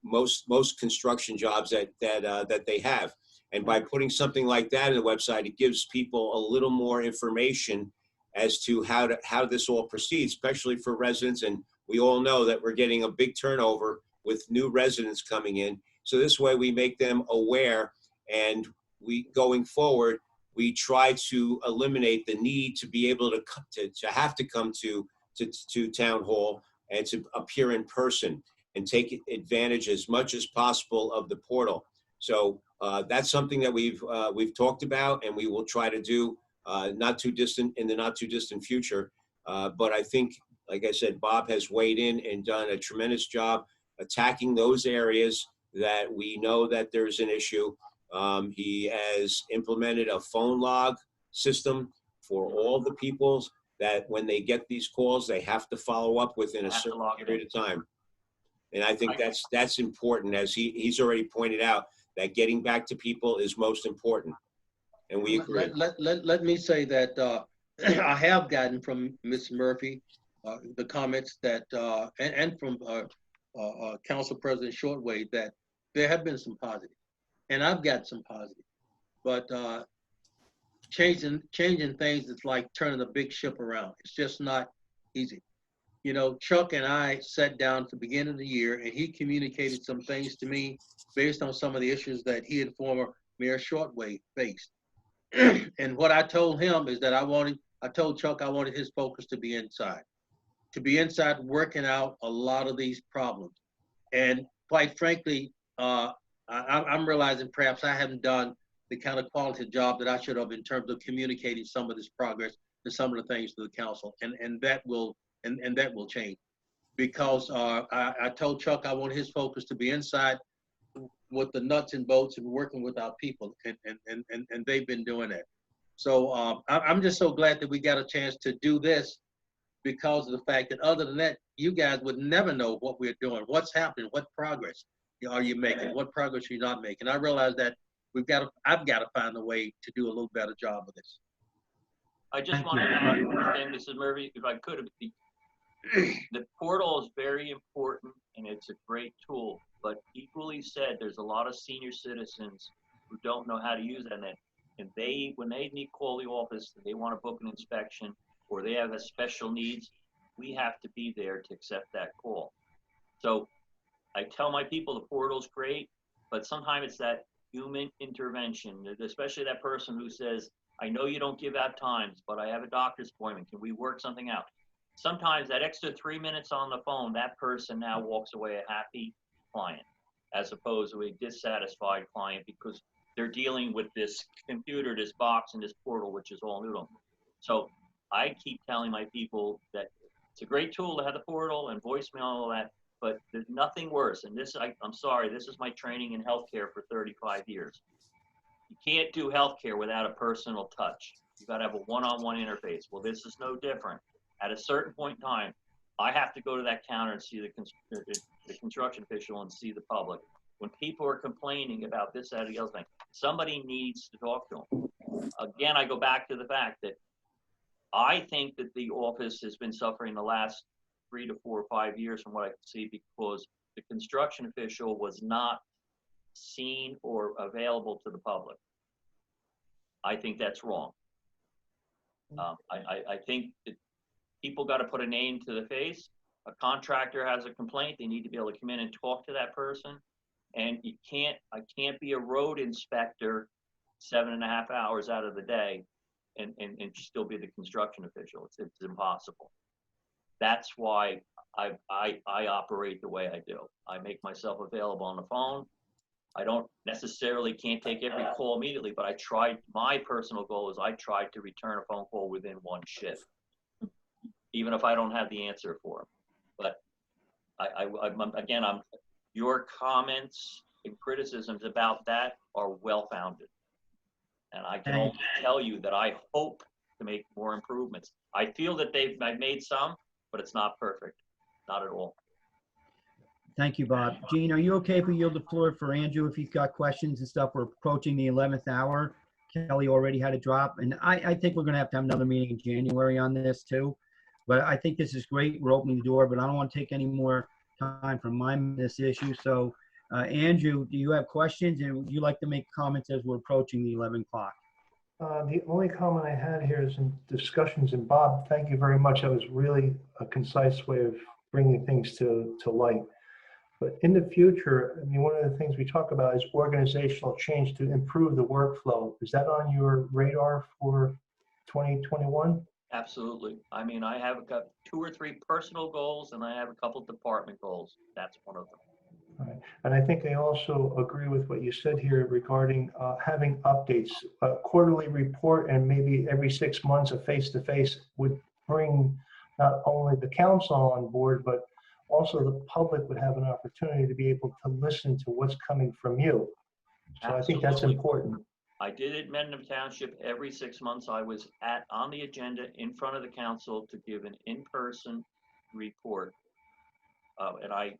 D: most construction jobs that they have. And by putting something like that in the website, it gives people a little more information as to how this all proceeds, especially for residents. And we all know that we're getting a big turnover with new residents coming in. So this way we make them aware, and going forward, we try to eliminate the need to be able to have to come to town hall and to appear in person and take advantage as much as possible of the portal. So that's something that we've talked about, and we will try to do in the not too distant future. But I think, like I said, Bob has weighed in and done a tremendous job attacking those areas that we know that there's an issue. He has implemented a phone log system for all the people that when they get these calls, they have to follow up within a certain period of time. And I think that's important, as he's already pointed out, that getting back to people is most important. And we agree.
G: Let me say that I have gotten from Ms. Murphy the comments that, and from Council President Shortway, that there have been some positive, and I've got some positive, but changing things is like turning a big ship around. It's just not easy. You know, Chuck and I sat down at the beginning of the year, and he communicated some things to me based on some of the issues that he and former Mayor Shortway faced. And what I told him is that I told Chuck I wanted his focus to be inside working out a lot of these problems. And quite frankly, I'm realizing perhaps I haven't done the kind of quality job that I should have in terms of communicating some of this progress and some of the things to the council, and that will change, because I told Chuck I want his focus to be inside with the nuts and bolts and working with our people, and they've been doing that. So I'm just so glad that we got a chance to do this, because of the fact that other than that, you guys would never know what we're doing, what's happening, what progress are you making, what progress you're not making. I realize that I've got to find a way to do a little better job of this.
H: I just want to understand, Mrs. Murphy, if I could, the portal is very important and it's a great tool, but equally said, there's a lot of senior citizens who don't know how to use that. And when they need to call the office, they want to book an inspection, or they have a special needs, we have to be there to accept that call. So I tell my people the portal's great, but sometimes it's that human intervention, especially that person who says, I know you don't give out times, but I have a doctor's appointment. Can we work something out? Sometimes that extra 3 minutes on the phone, that person now walks away a happy client, as opposed to a dissatisfied client, because they're dealing with this computer, this box, and this portal, which is all new to them. So I keep telling my people that it's a great tool to have the portal and voicemail and all that, but there's nothing worse. And this, I'm sorry, this is my training in healthcare for 35 years. You can't do healthcare without a personal touch. You got to have a one-on-one interface. Well, this is no different. At a certain point in time, I have to go to that counter and see the construction official and see the public. When people are complaining about this, that, or the other thing, somebody needs to talk to them. Again, I go back to the fact that I think that the office has been suffering the last 3 to 4 or 5 years from what I can see, because the construction official was not seen or available to the public. I think that's wrong. I think that people got to put a name to the face. A contractor has a complaint, they need to be able to come in and talk to that person. And I can't be a road inspector 7.5 hours out of the day and still be the construction official. It's impossible. That's why I operate the way I do. I make myself available on the phone. I don't necessarily can't take every call immediately, but my personal goal is I try to return a phone call within 1 shift, even if I don't have the answer for them. But your comments and criticisms about that are well-founded. And I can only tell you that I hope to make more improvements. I feel that I've made some, but it's not perfect, not at all.
B: Thank you, Bob. Gene, are you okay if we yield the floor for Andrew if he's got questions and stuff? We're approaching the 11th hour. Kelly already had a drop. And I think we're going to have another meeting in January on this too. But I think this is great. We're opening the door, but I don't want to take any more time from this issue. So Andrew, do you have questions, and would you like to make comments as we're approaching the 11 o'clock?
A: The only comment I had here is in discussions, and Bob, thank you very much. That was really a concise way of bringing things to light. But in the future, I mean, one of the things we talk about is organizational change to improve the workflow. Is that on your radar for 2021?
H: Absolutely. I mean, I have got 2 or 3 personal goals, and I have a couple department goals. That's one of them.
A: All right. And I think I also agree with what you said here regarding having updates, a quarterly report, and maybe every 6 months a face-to-face would bring not only the council on board, but also the public would have an opportunity to be able to listen to what's coming from you. So I think that's important.
H: I did at Vernon Township every 6 months. I was on the agenda in front of the council to give an in-person report. And I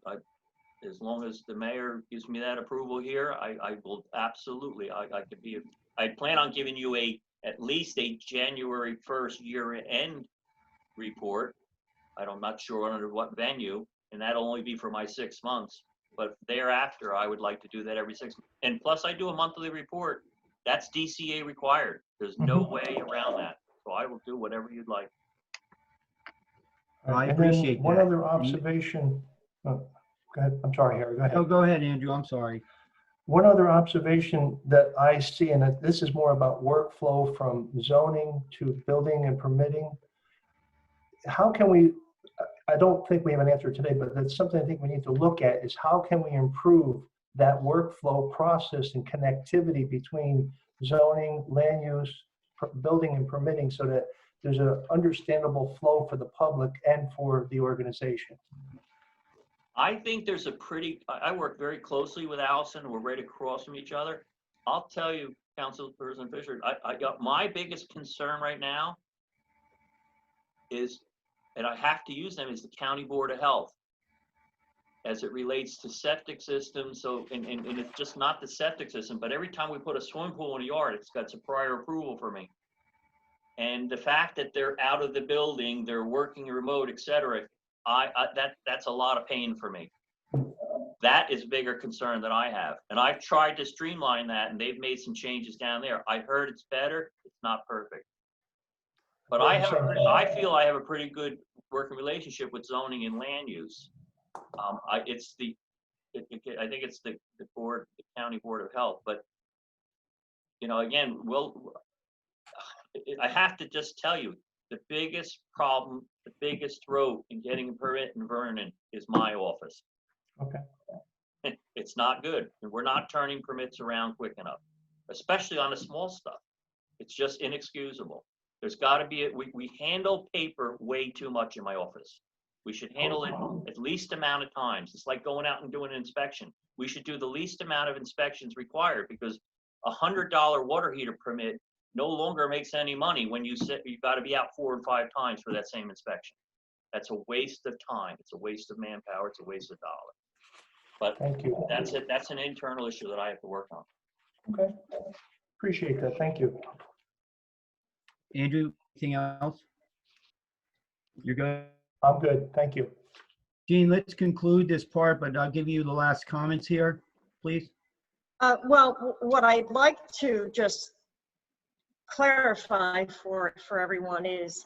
H: as long as the mayor gives me that approval here, I will absolutely, I could be, I plan on giving you at least a January 1st year-end report. I'm not sure under what venue, and that'll only be for my 6 months. But thereafter, I would like to do that every 6 months. And plus, I do a monthly report. That's DCA required. There's no way around that. So I will do whatever you'd like.
B: I
A: And then
B: appreciate
A: one
B: that.
A: other observation. Go ahead. I'm sorry, Harry. Go ahead.
B: Oh, go ahead, Andrew. I'm sorry.
A: One other observation that I see, and this is more about workflow from zoning to building and permitting. How can we, I don't think we have an answer today, but that's something I think we need to look at, is how can we improve that workflow process and connectivity between zoning, land use, building and permitting, so that there's an understandable flow for the public and for the organization.
H: I think there's I work very closely with Allison. We're right across from each other. I'll tell you, Councilperson Fisher, I got my biggest concern right now is, and I have to use them, is the County Board of Health as it relates to septic systems. So, and it's just not the septic system, but every time we put a swimming pool in a yard, it's got some prior approval for me. And the fact that they're out of the building, they're working remote, et cetera, that's a lot of pain for me. That is a bigger concern that I have. And I've tried to streamline that, and they've made some changes down there. I heard it's better. It's not perfect. But I feel I have a pretty good working relationship with zoning and land use. I think it's the board, the County Board of Health. But, you know, again, I have to just tell you, the biggest problem, the biggest throat in getting a permit in Vernon is my office.
A: Okay.
H: It's not good. And we're not turning permits around quick enough, especially on the small stuff. It's just inexcusable. There's got to be, we handle paper way too much in my office. We should handle it at least amount of times. It's like going out and doing an inspection. We should do the least amount of inspections required, because $100 water heater permit no longer makes any money when you've got to be out 4 or 5 times for that same inspection. That's a waste of time. It's a waste of manpower. It's a waste of dollars. But
A: Thank you.
H: that's it. That's an internal issue that I have to work on.
A: Okay. Appreciate that. Thank you.
B: Andrew, anything else? You're good?
A: I'm good. Thank you.
B: Gene, let's conclude this part, but I'll give you the last comments here, please.
E: Well, what I'd like to just clarify for everyone is,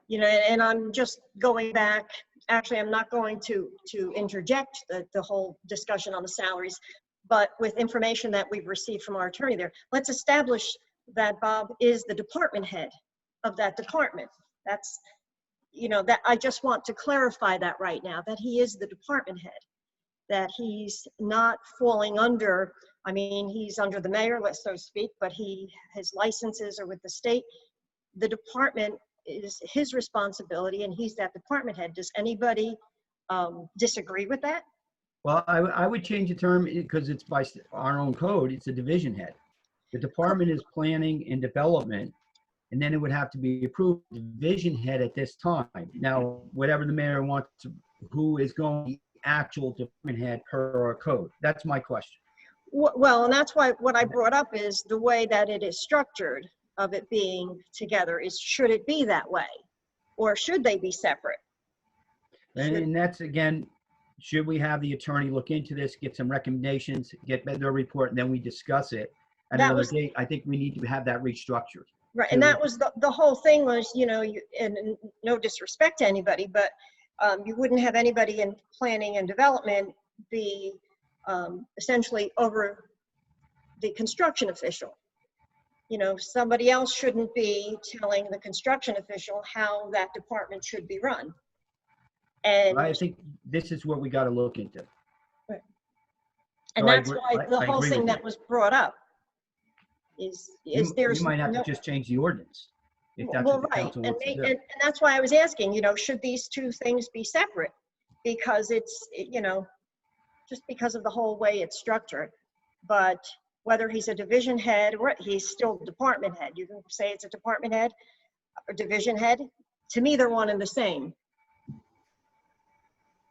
E: you know, and I'm just going back, actually, I'm not going to interject the whole discussion on the salaries, but with information that we've received from our attorney there, let's establish that Bob is the department head of that department. That's, you know, that I just want to clarify that right now, that he is the department head, that he's not falling under, I mean, he's under the mayor, so to speak, but his licenses are with the state. The department is his responsibility, and he's that department head. Does anybody disagree with that?
B: Well, I would change the term, because it's by our own code, it's a division head. The department is planning and development, and then it would have to be approved division head at this time. Now, whatever the mayor wants to, who is going to be the actual department head per our code? That's my question.
E: Well, and that's why what I brought up is the way that it is structured of it being together is, should it be that way? Or should they be separate?
B: And that's, again, should we have the attorney look into this, get some recommendations, get their report, and then we discuss it at another date? I think we need to have that restructured.
E: Right, and that was the whole thing was, you know, and no disrespect to anybody, but you wouldn't have anybody in planning and development be essentially over the construction official. You know, somebody else shouldn't be telling the construction official how that department should be run. And
B: I think this is what we got to look into.
E: Right. And
B: So
E: that's why the whole thing that was brought up is there's,
B: you might have to just change the ordinance if that's
E: well,
B: what the
E: right,
B: council
E: and,
B: wants to do.
E: and that's why I was asking, you know, should these two things be separate? Because it's, you know, just because of the whole way it's structured. But whether he's a division head or he's still department head, you can say it's a department head or division head. To me, they're one and the same.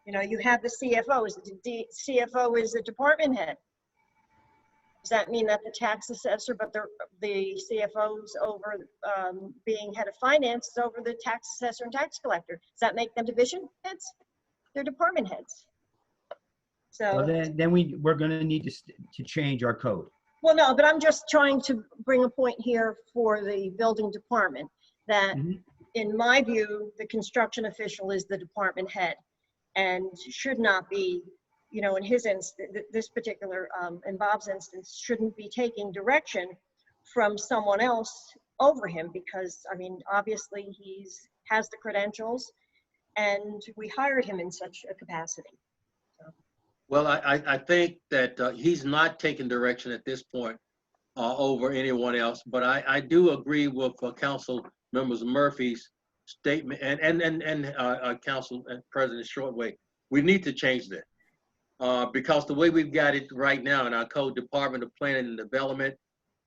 E: You know, you have the CFOs. The CFO is the department head. Does that mean that the tax assessor, but the CFO's over being head of finance is over the tax assessor and tax collector? Does that make them division heads? They're department heads.
B: Well,
E: So,
B: then we're going to need to change our code.
E: well, no, but I'm just trying to bring a point here for the building department that, in my view, the construction official is the department head and should not be, you know, in his instance, this particular, in Bob's instance, shouldn't be taking direction from someone else over him because, I mean, obviously has the credentials and we hired him in such a capacity.
G: Well, I think that he's not taking direction at this point over anyone else, but I do agree with Council Members Murphy's statement and Council President Shortway. We need to change that because the way we've got it right now in our code, Department of Planning and Development,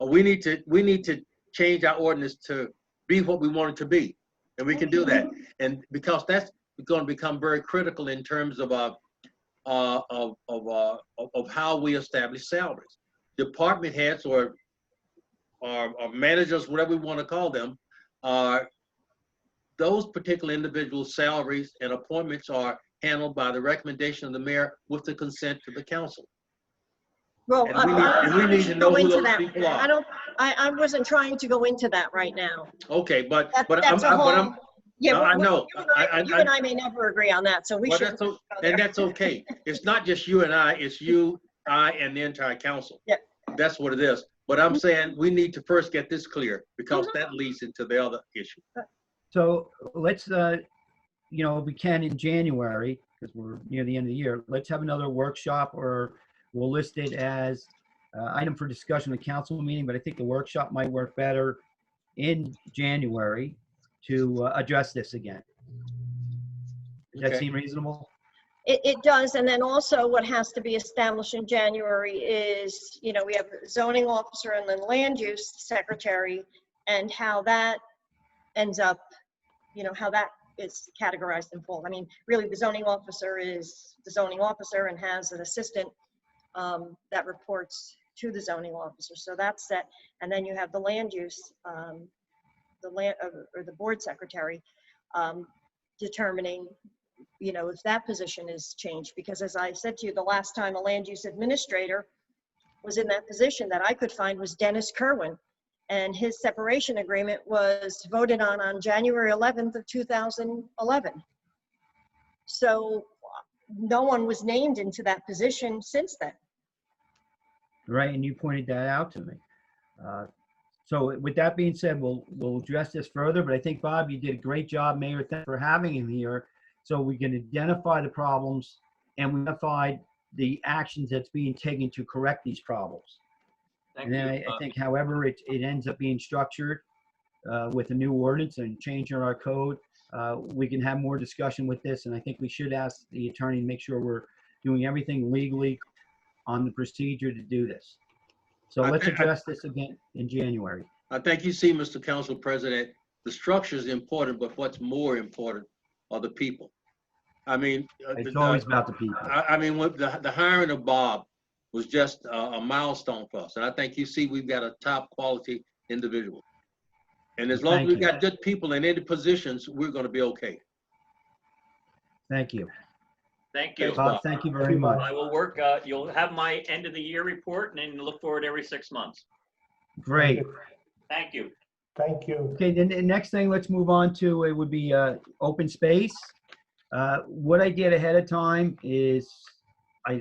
G: we need to change our ordinance to be what we want it to be, and we can do that. And because that's going to become very critical in terms of how we establish salaries. Department heads or managers, whatever we want to call them, those particular individuals' salaries and appointments are handled by the recommendation of the mayor with the consent to the council.
E: Well,
G: And we need to know who those people are.
E: I wasn't trying to go into that right now.
G: Okay, but
E: Yeah,
G: I know.
E: You and I may never agree on that, so we should.
G: And that's okay. It's not just you and I, it's you, I, and the entire council.
E: Yeah.
G: That's what it is. But I'm saying we need to first get this clear because that leads into the other issue.
B: So let's, you know, if we can in January, because we're near the end of the year, let's have another workshop, or we'll list it as item for discussion at council meeting, but I think the workshop might work better in January to address this again. Does that seem reasonable?
E: It does, and then also what has to be established in January is, you know, we have zoning officer and then land use secretary, and how that ends up, you know, how that is categorized in full. I mean, really the zoning officer is the zoning officer and has an assistant that reports to the zoning officer. So that's that, and then you have the land use, the board secretary determining, you know, if that position is changed. Because as I said to you, the last time a land use administrator was in that position that I could find was Dennis Kerwin. And his separation agreement was voted on January 11th of 2011. So no one was named into that position since then.
B: Right, and you pointed that out to me. So with that being said, we'll address this further, but I think, Bob, you did a great job, Mayor. Thanks for having him here. So we can identify the problems and we identify the actions that's being taken to correct these problems.
H: Thank
B: And then
H: you.
B: I think, however, it ends up being structured with a new ordinance and changing our code, we can have more discussion with this. And I think we should ask the attorney to make sure we're doing everything legally on the procedure to do this. So let's address this again in January.
G: I think you see, Mr. Council President, the structure is important, but what's more important are the people. I mean,
B: It's always about the people.
G: I mean, with the hiring of Bob was just a milestone for us. And I think you see we've got a top quality individual. And as long as we've got good people in any positions, we're going to be okay.
B: Thank you.
H: Thank you.
B: Bob, thank you very much.
H: I will work, you'll have my end of the year report and then look forward every 6 months.
B: Great.
H: Thank you.
A: Thank you.
B: Okay, then the next thing let's move on to, it would be open space. What I did ahead of time is I,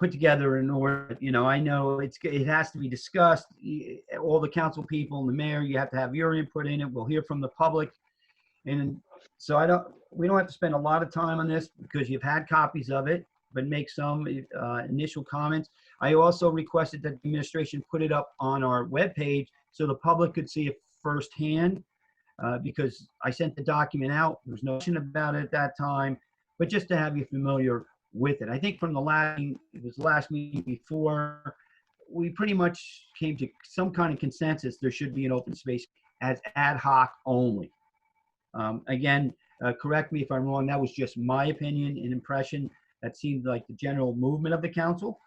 B: put together an order. I know it has to be discussed. All the council people and the mayor, you have to have your input in it. We'll hear from the public. And so we don't have to spend a lot of time on this because you've had copies of it, but make some initial comments. I also requested that the administration put it up on our webpage so the public could see it firsthand because I sent the document out. There was no question about it at that time, but just to have you familiar with it. I think from the last meeting before, we pretty much came to some kind of consensus. There should be an open space as ad hoc only. Again, Correct me if I'm wrong, that was just my opinion and impression. That seemed like the general movement of the council.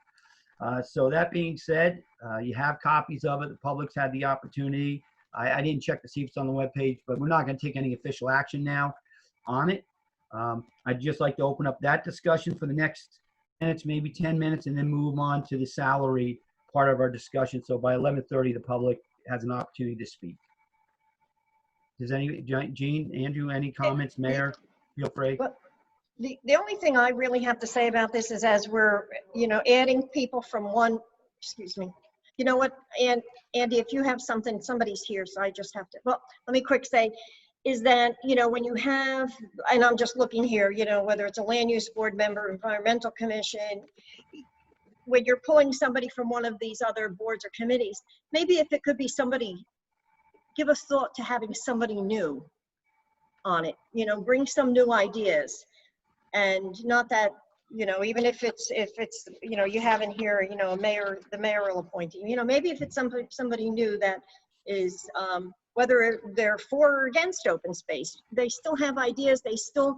B: So that being said, you have copies of it. The public's had the opportunity. I didn't check to see if it's on the webpage, but we're not going to take any official action now on it. I'd just like to open up that discussion for the next minutes, maybe 10 minutes, and then move on to the salary part of our discussion. So by 11:30, the public has an opportunity to speak. Does Jean, Andrew, any comments? Mayor, feel free.
E: Well, the only thing I really have to say about this is as we're, adding people from one, excuse me, you know what, and Andy, if you have something, somebody's here, so I just have to, well, let me quick say, is that, when you have, and I'm just looking here, whether it's a land use board member, environmental commission, when you're pulling somebody from one of these other boards or committees, maybe if it could be somebody, give us thought to having somebody new on it, bring some new ideas. And not that, even if it's, you have in here, a mayor, the mayoral appointee, maybe if it's somebody new that is, whether they're for or against open space, they still have ideas, they still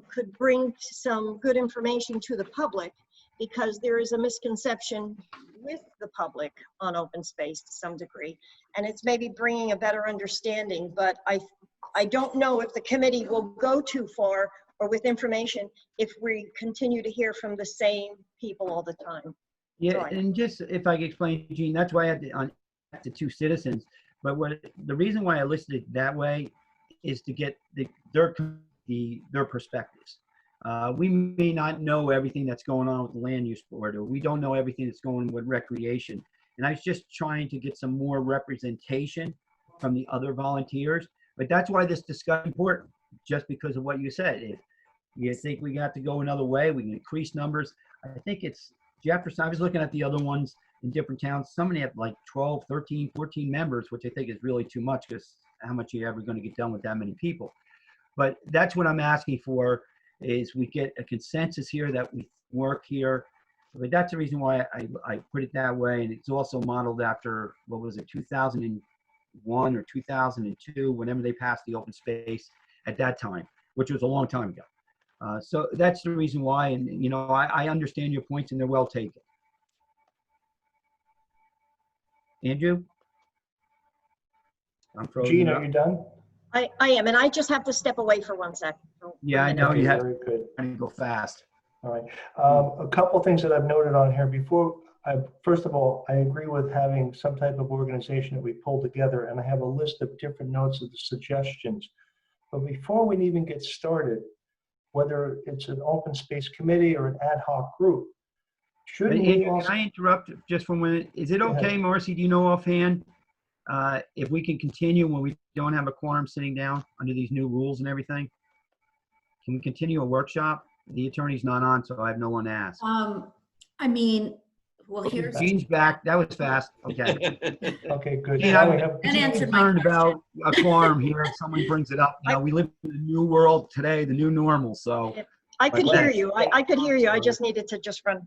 E: could bring some good information to the public, because there is a misconception with the public on open space to some degree. And it's maybe bringing a better understanding, but I don't know if the committee will go too far or with information if we continue to hear from the same people all the time.
B: Yeah,
E: Sorry.
B: and just if I could explain, Gene, that's why I had on the two citizens. But the reason why I listed it that way is to get their perspectives. We may not know everything that's going on with the land use board, or we don't know everything that's going on with recreation. And I was just trying to get some more representation from the other volunteers. But that's why this discussion is important, just because of what you said. If you think we got to go another way, we can increase numbers. I think it's Jefferson. I was looking at the other ones in different towns. Some of them have like 12, 13, 14 members, which I think is really too much, because how much are you ever going to get done with that many people? But that's what I'm asking for, is we get a consensus here that we work here. But that's the reason why I put it that way. And it's also modeled after, what was it, 2001 or 2002, whenever they passed the open space at that time, which was a long time ago. So that's the reason why. And, I understand your points, and they're well taken. Andrew? I'm frozen.
A: Gene, are you done?
E: I am, and I just have to step away for 1 second.
B: Yeah, I know
A: Okay,
B: you have
A: very good.
B: to go fast.
A: All right. A couple things that I've noted on here before. First of all, I agree with having some type of organization that we pull together, and I have a list of different notes of the suggestions. But before we even get started, whether it's an open space committee or an ad hoc group, shouldn't we
B: Andrew,
A: also?
B: can I interrupt just for a minute? Is it
A: Go ahead.
B: okay, Marcy, do you know offhand, if we can continue when we don't have a quorum sitting down under these new rules and everything? Can we continue a workshop? The attorney's not on, so I have no one to ask.
C: I mean, well, here's,
B: Gene's back. That was fast. Okay.
A: Okay, good.
B: Yeah,
A: Now we have.
C: that answered my
B: Concerned
C: question.
B: about a quorum here if someone brings it up. We live in the new world today, the new normal, so.
E: I could
B: Okay.
E: hear you. I could hear you. I just needed to just run.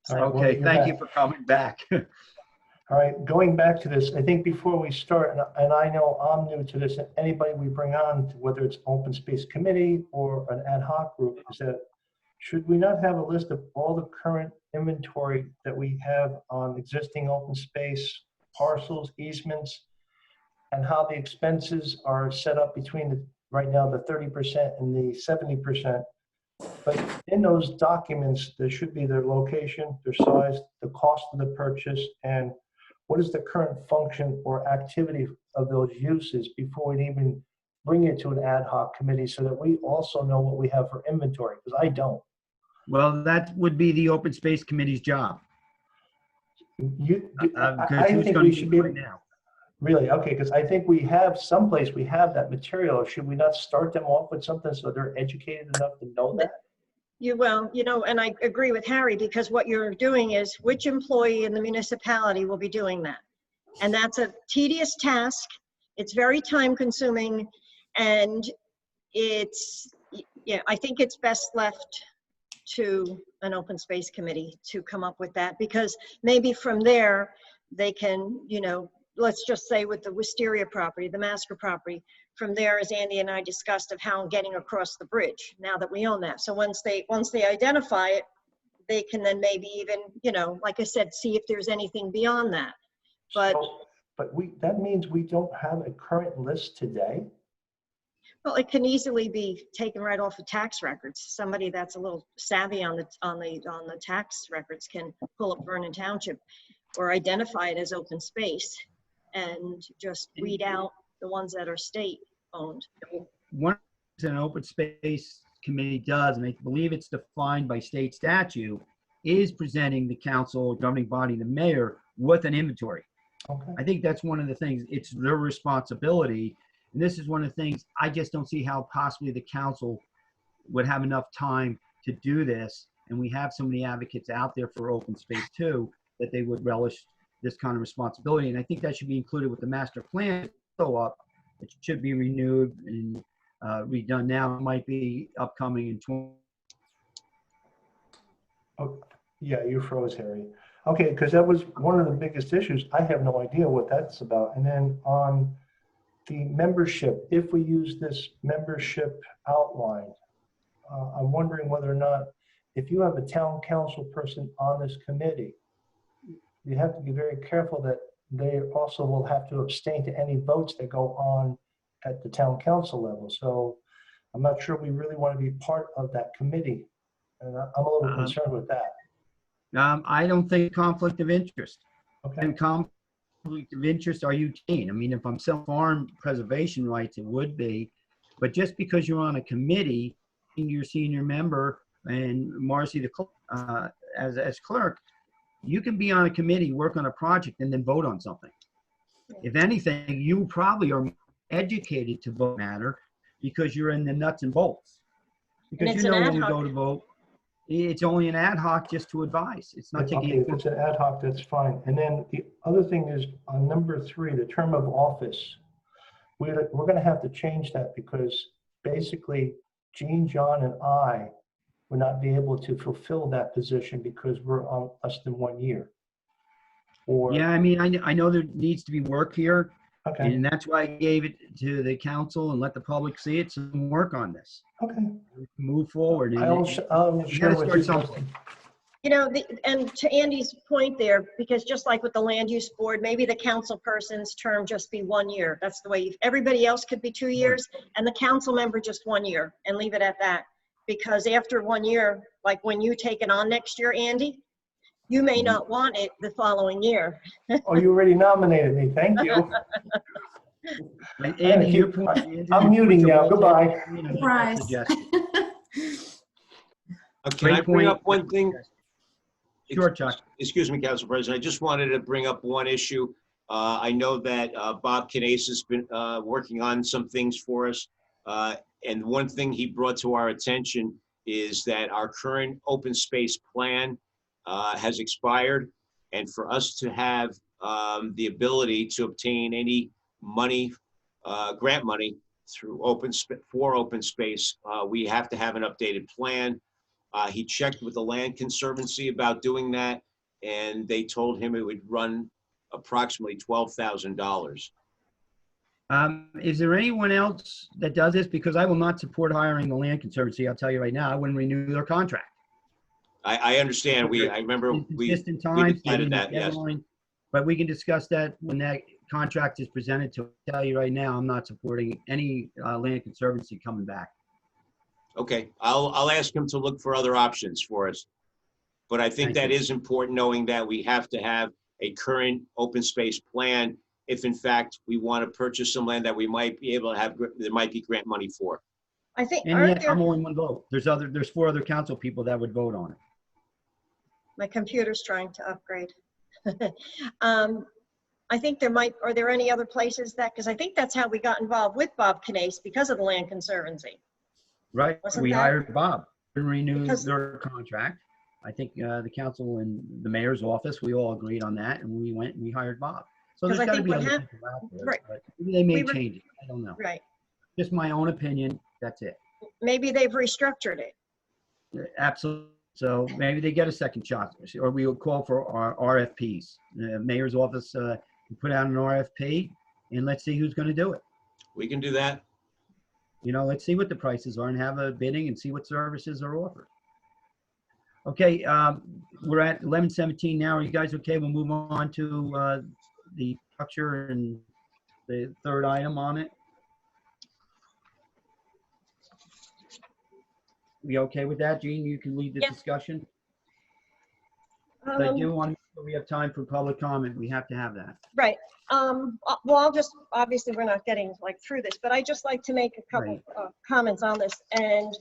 A: All right, well,
B: Okay,
A: you're
B: thank
A: back.
B: you for coming back.
A: All right, going back to this, I think before we start, and I know I'm new to this, anybody we bring on, whether it's open space committee or an ad hoc group, is that should we not have a list of all the current inventory that we have on existing open space parcels, easements, and how the expenses are set up between right now, the 30% and the 70%. But in those documents, there should be their location, their size, the cost of the purchase, and what is the current function or activity of those uses before we even bring it to an ad hoc committee, so that we also know what we have for inventory, because I don't.
B: Well, that would be the open space committee's job.
A: I
B: Who's
A: think
B: gonna
A: we
B: do
A: should
B: it
A: be,
B: right now?
A: really, okay, because I think we have someplace we have that material. Should we not start them off with something so they're educated enough to know that?
E: And I agree with Harry, because what you're doing is which employee in the municipality will be doing that. And that's a tedious task. It's very time consuming, and I think it's best left to an open space committee to come up with that, because maybe from there they can, let's just say with the Wisteria property, the Masker property, from there, as Andy and I discussed, of how getting across the bridge, now that we own that. So once they identify it, they can then maybe even, you know, like I said, see if there's anything beyond that. But
A: that means we don't have a current list today?
E: well, it can easily be taken right off of tax records. Somebody that's a little savvy on the tax records can pull up Vernon Township or identify it as open space and just weed out the ones that are state owned.
B: One thing an open space committee does, and I believe it's defined by state statute, is presenting the council, governing body, the mayor, with an inventory.
A: Okay.
B: I think that's one of the things. It's their responsibility. And this is one of the things, I just don't see how possibly the council would have enough time to do this. And we have so many advocates out there for open space too, that they would relish this kind of responsibility. And I think that should be included with the master plan. Go up, it should be renewed and redone now. It might be upcoming in 20.
A: Oh, yeah, you froze, Harry. Okay, because that was one of the biggest issues. I have no idea what that's about. And then on the membership, if we use this membership outline, I'm wondering whether or not, if you have a town council person on this committee, you have to be very careful that they also will have to abstain to any votes that go on at the town council level. So I'm not sure we really want to be part of that committee. And I'm a little concerned with that.
B: I don't think conflict of interest.
A: Okay.
B: And conflict of interest, are you keen? I mean, if I'm selling farm preservation rights, it would be. But just because you're on a committee, you're senior member, and Marcy, the as clerk, you can be on a committee, work on a project, and then vote on something. If anything, you probably are educated to vote matter because you're in the nuts and bolts. Because you know when we go to vote, it's only an ad hoc just to advise. It's not taking.
A: Okay, if it's an ad hoc, that's fine. And then the other thing is on number 3, the term of office. We're going to have to change that because basically Jean, John, and I would not be able to fulfill that position because we're on less than 1 year. Or,
B: yeah, I mean, I know there needs to be work here,
A: okay,
B: and that's why I gave it to the council and let the public see it. So work on this.
A: okay.
B: Move forward. And
A: I'll
B: you
A: share
B: gotta
A: with
B: start
A: you.
B: something.
E: You know, and to Andy's point there, because just like with the land use board, maybe the council person's term just be 1 year. That's the way everybody else could be 2 years, and the council member just 1 year, and leave it at that. Because after 1 year, like when you take it on next year, Andy, you may not want it the following year.
A: Oh, you already nominated me. Thank you.
B: Andy, your point, Andy,
A: I'm muting now. Goodbye.
C: Surprise.
D: Can I bring up one thing?
B: Sure, Chuck.
D: Excuse me, Council President. I just wanted to bring up one issue. I know that Bob Canese has been working on some things for us. And one thing he brought to our attention is that our current open space plan has expired. And for us to have the ability to obtain any money, grant money through open space, we have to have an updated plan. He checked with the Land Conservancy about doing that, and they told him it would run approximately $12,000.
B: Is there anyone else that does this? Because I will not support hiring the Land Conservancy. I'll tell you right now, I wouldn't renew their contract.
D: I understand. I remember we decided that, yes.
B: But we can discuss that when that contract is presented to. I'll tell you right now, I'm not supporting any Land Conservancy coming back.
D: Okay, I'll ask him to look for other options for us. But I think that is important, knowing that we have to have a current open space plan if in fact we want to purchase some land that we might be able to have, there might be grant money for.
E: I think,
B: And yet I'm only one vote. There's 4 other council people that would vote on it.
E: my computer's trying to upgrade. I think are there any other places that, because I think that's how we got involved with Bob Canese, because of the Land Conservancy.
B: Right,
E: Wasn't
B: we
E: that-
B: hired Bob to renew
E: Because-
B: their contract. I think the council and the mayor's office, we all agreed on that, and we went and we hired Bob. So there's
E: Because I
B: got to
E: think
B: be
E: what
B: other
E: hap-
B: people out there,
E: right.
B: but maybe they may
E: We were-
B: change it. I don't know.
E: Right.
B: Just my own opinion. That's it.
E: Maybe they've restructured it.
B: Absolutely. So maybe they get a second shot, or we will call for our RFPs. The mayor's office put out an RFP, and let's see who's going to do it.
D: We can do that.
B: You know, let's see what the prices are and have a bidding and see what services are offered. Okay, we're at 11:17 now. Are you guys okay? We'll move on to the structure and the third item on it. We okay with that, Gene? You can lead the
E: Yeah.
B: discussion. But I do want to make sure we have time for public comment. We have to have that.
E: Right. Well, I'll just, obviously, we're not getting like through this, but I just like to make a couple comments on this. And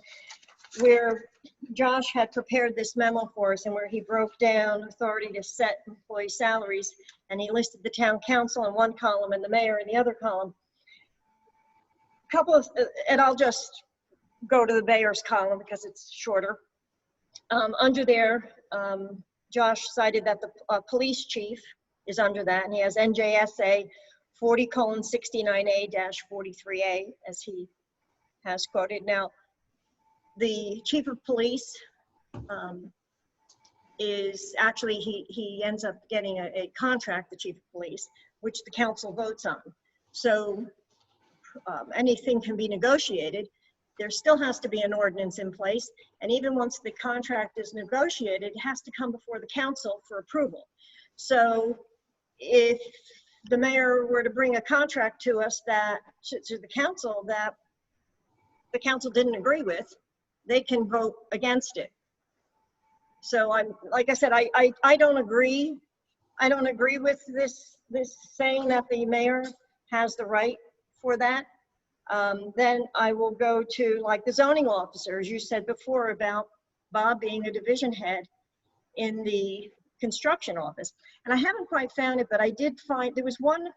E: where Josh had prepared this memo for us and where he broke down authority to set employee salaries, and he listed the town council in one column and the mayor in the other column. And I'll just go to the mayor's column because it's shorter. Under there, Josh cited that the police chief is under that, and he has NJSA 40:69A-43A, as he has quoted. Now, the chief of police is actually, he ends up getting a contract, the chief of police, which the council votes on. So anything can be negotiated. There still has to be an ordinance in place. And even once the contract is negotiated, it has to come before the council for approval. So if the mayor were to bring a contract to us to the council that the council didn't agree with, they can vote against it. So like I said, I don't agree. I don't agree with this saying that the mayor has the right for that. Then I will go to like the zoning officer, as you said before about Bob being a division head in the construction office. And I haven't quite found it, but I did find, there was one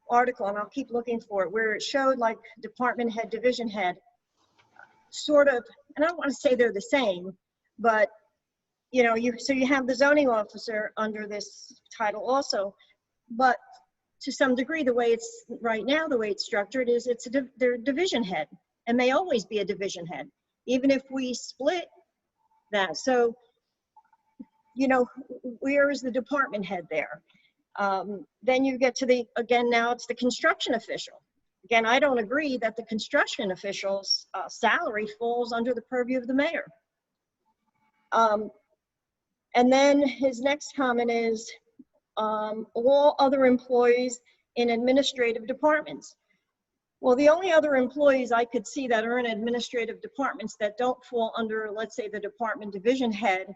E: article, and I'll keep looking for it, where it showed like department head, division head, sort of, and I don't want to say they're the same, but you know, so you have the zoning officer under this title also, but to some degree, the way it's right now, the way it's structured is they're a division head, and may always be a division head, even if we split that. So, you know, where is the department head there? Then you get to again, now it's the construction official. Again, I don't agree that the construction official's salary falls under the purview of the mayor. And then his next comment is, all other employees in administrative departments. Well, the only other employees I could see that are in administrative departments that don't fall under, let's say, the department division head,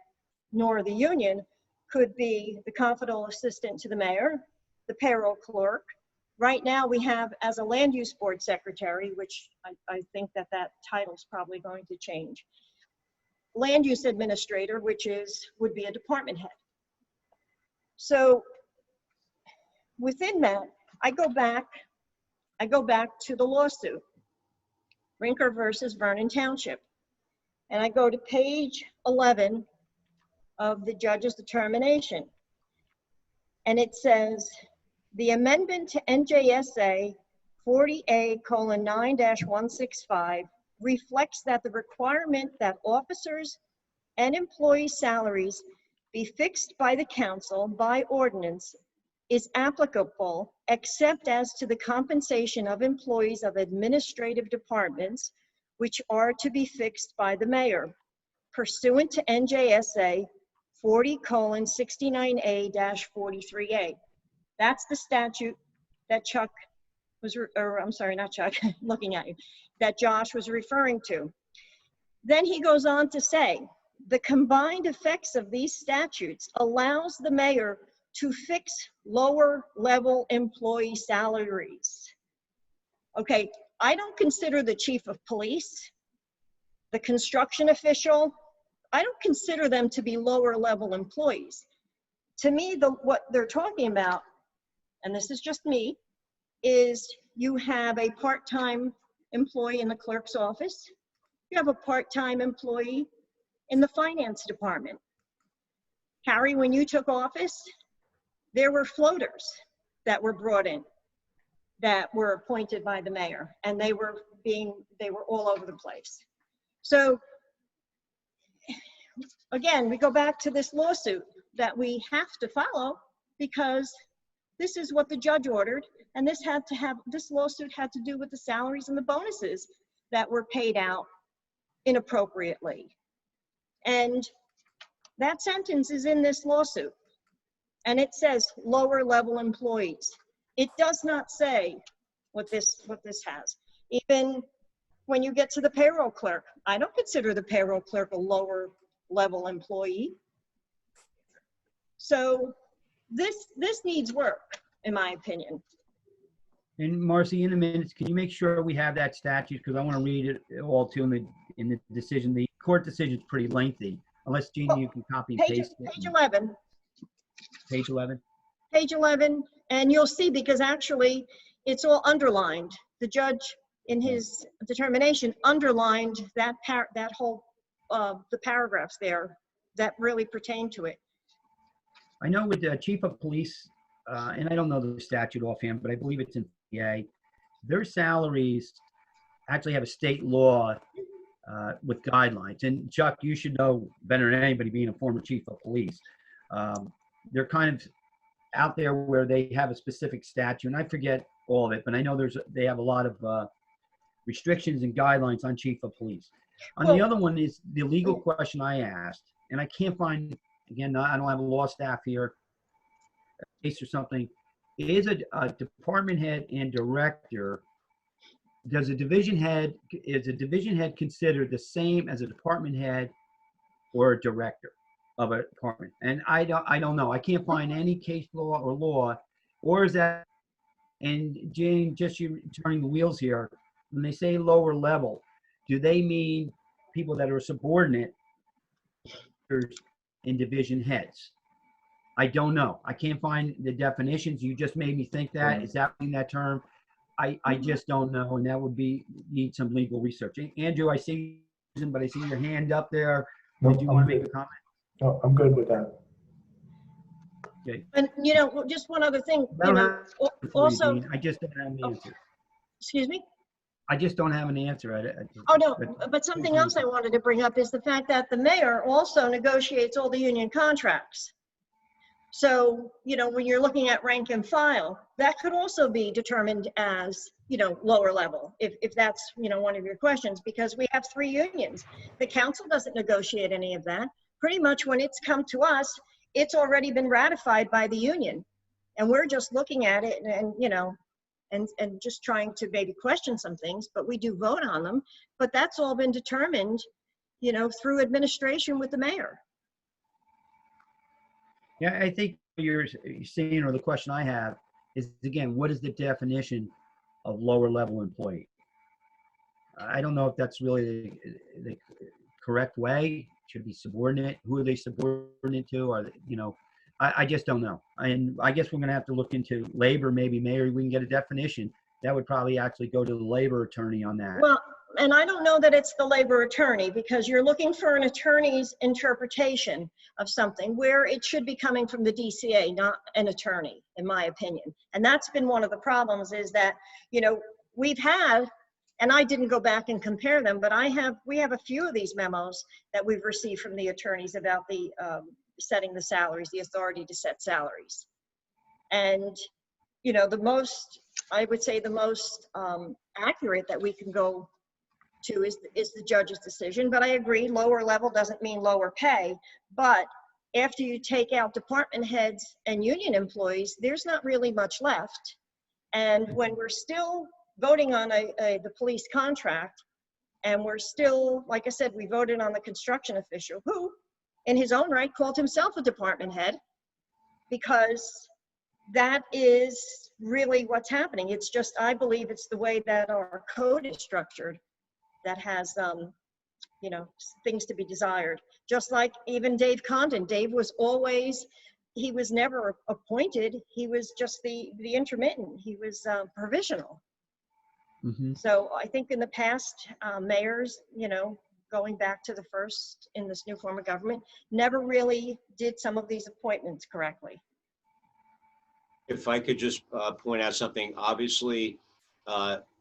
E: nor the union, could be the confidential assistant to the mayor, the payroll clerk. Right now we have as a land use board secretary, which I think that title is probably going to change. Land use administrator, which would be a department head. So within that, I go back to the lawsuit, Rinker versus Vernon Township. And I go to page 11 of the judge's determination. And it says, the amendment to NJSA 40A:9-165 reflects that the requirement that officers and employee salaries be fixed by the council by ordinance is applicable except as to the compensation of employees of administrative departments, which are to be fixed by the mayor, pursuant to NJSA 40:69A-43A. That's the statute that Chuck was, or I'm sorry, not Chuck, looking at you, that Josh was referring to. Then he goes on to say, the combined effects of these statutes allows the mayor to fix lower level employee salaries. Okay, I don't consider the chief of police, the construction official, I don't consider them to be lower level employees. To me, what they're talking about, and this is just me, is you have a part-time employee in the clerk's office, you have a part-time employee in the finance department. Harry, when you took office, there were floaters that were brought in that were appointed by the mayor, and they were all over the place. So again, we go back to this lawsuit that we have to follow because this is what the judge ordered, and this lawsuit had to do with the salaries and the bonuses that were paid out inappropriately. And that sentence is in this lawsuit. And it says lower level employees. It does not say what this has. Even when you get to the payroll clerk, I don't consider the payroll clerk a lower level employee. So this needs work, in my opinion.
B: And Marcy, in a minute, can you make sure we have that statute? Because I want to read it all to them in the decision. The court decision is pretty lengthy. Unless, Jeannie, you can copy and paste it.
E: Page 11.
B: Page 11.
E: Page 11, and you'll see, because actually it's all underlined. The judge, in his determination, underlined that whole the paragraphs there that really pertain to it.
B: I know with the chief of police, and I don't know the statute offhand, but I believe it's in PA, their salaries actually have a state law with guidelines. And Chuck, you should know better than anybody, being a former chief of police. They're kind of out there where they have a specific statute, and I forget all of it, but I know they have a lot of restrictions and guidelines on chief of police. On the other one is the legal question I asked, and I can't find, again, I don't have a law staff here, case or something. Is a department head and director, is a division head considered the same as a department head or a director of a department? And I don't know. I can't find any case law, or is that, and Jane, just you turning the wheels here, when they say lower level, do they mean people that are subordinate in division heads? I don't know. I can't find the definitions. You just made me think that. Is that in that term? I just don't know, and that would need some legal research. Andrew, I see, but I see your hand up there.
A: No,
B: Did you want to make a comment?
A: No, I'm good with that.
B: Okay.
E: And just one other thing,
B: Also, I just don't have an answer.
E: Excuse me?
B: I just don't have an answer.
E: Oh, no, but something else I wanted to bring up is the fact that the mayor also negotiates all the union contracts. So, when you're looking at rank and file, that could also be determined as, lower level, if that's, one of your questions, because we have 3 unions. The council doesn't negotiate any of that. Pretty much when it's come to us, it's already been ratified by the union. And we're just looking at it and just trying to maybe question some things, but we do vote on them. But that's all been determined, through administration with the mayor.
B: Yeah, I think you're saying, or the question I have is, again, what is the definition of lower level employee? I don't know if that's really the correct way. Should be subordinate. Who are they subordinate to? Are they, I just don't know. And I guess we're going to have to look into labor, maybe, Mayor, we can get a definition. That would probably actually go to the labor attorney on that.
E: Well, and I don't know that it's the labor attorney, because you're looking for an attorney's interpretation of something where it should be coming from the DCA, not an attorney, in my opinion. And that's been one of the problems, is that, we've had, and I didn't go back and compare them, but we have a few of these memos that we've received from the attorneys about the setting the salaries, the authority to set salaries. And, I would say the most accurate that we can go to is the judge's decision. But I agree, lower level doesn't mean lower pay. But after you take out department heads and union employees, there's not really much left. And when we're still voting on the police contract, and we're still, like I said, we voted on the construction official, who in his own right called himself a department head, because that is really what's happening. It's just, I believe it's the way that our code is structured that has, things to be desired. Just like even Dave Condon. Dave was always, he was never appointed. He was just the intermittent. He was provisional.
B: Mm-hmm.
E: So I think in the past, mayors, going back to the first in this new form of government, never really did some of these appointments correctly.
D: If I could just point out something, obviously,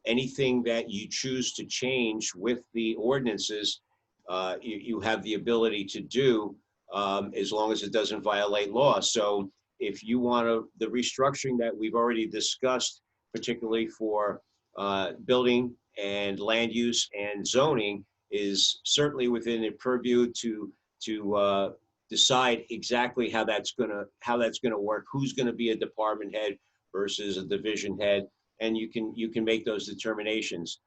D: anything that you choose to change with the ordinances, you have the ability to do, as long as it doesn't violate law. So if you want the restructuring that we've already discussed, particularly for building and land use and zoning is certainly within the purview to decide exactly how that's gonna work, who's gonna be a department head versus a division head, and you can make those determinations.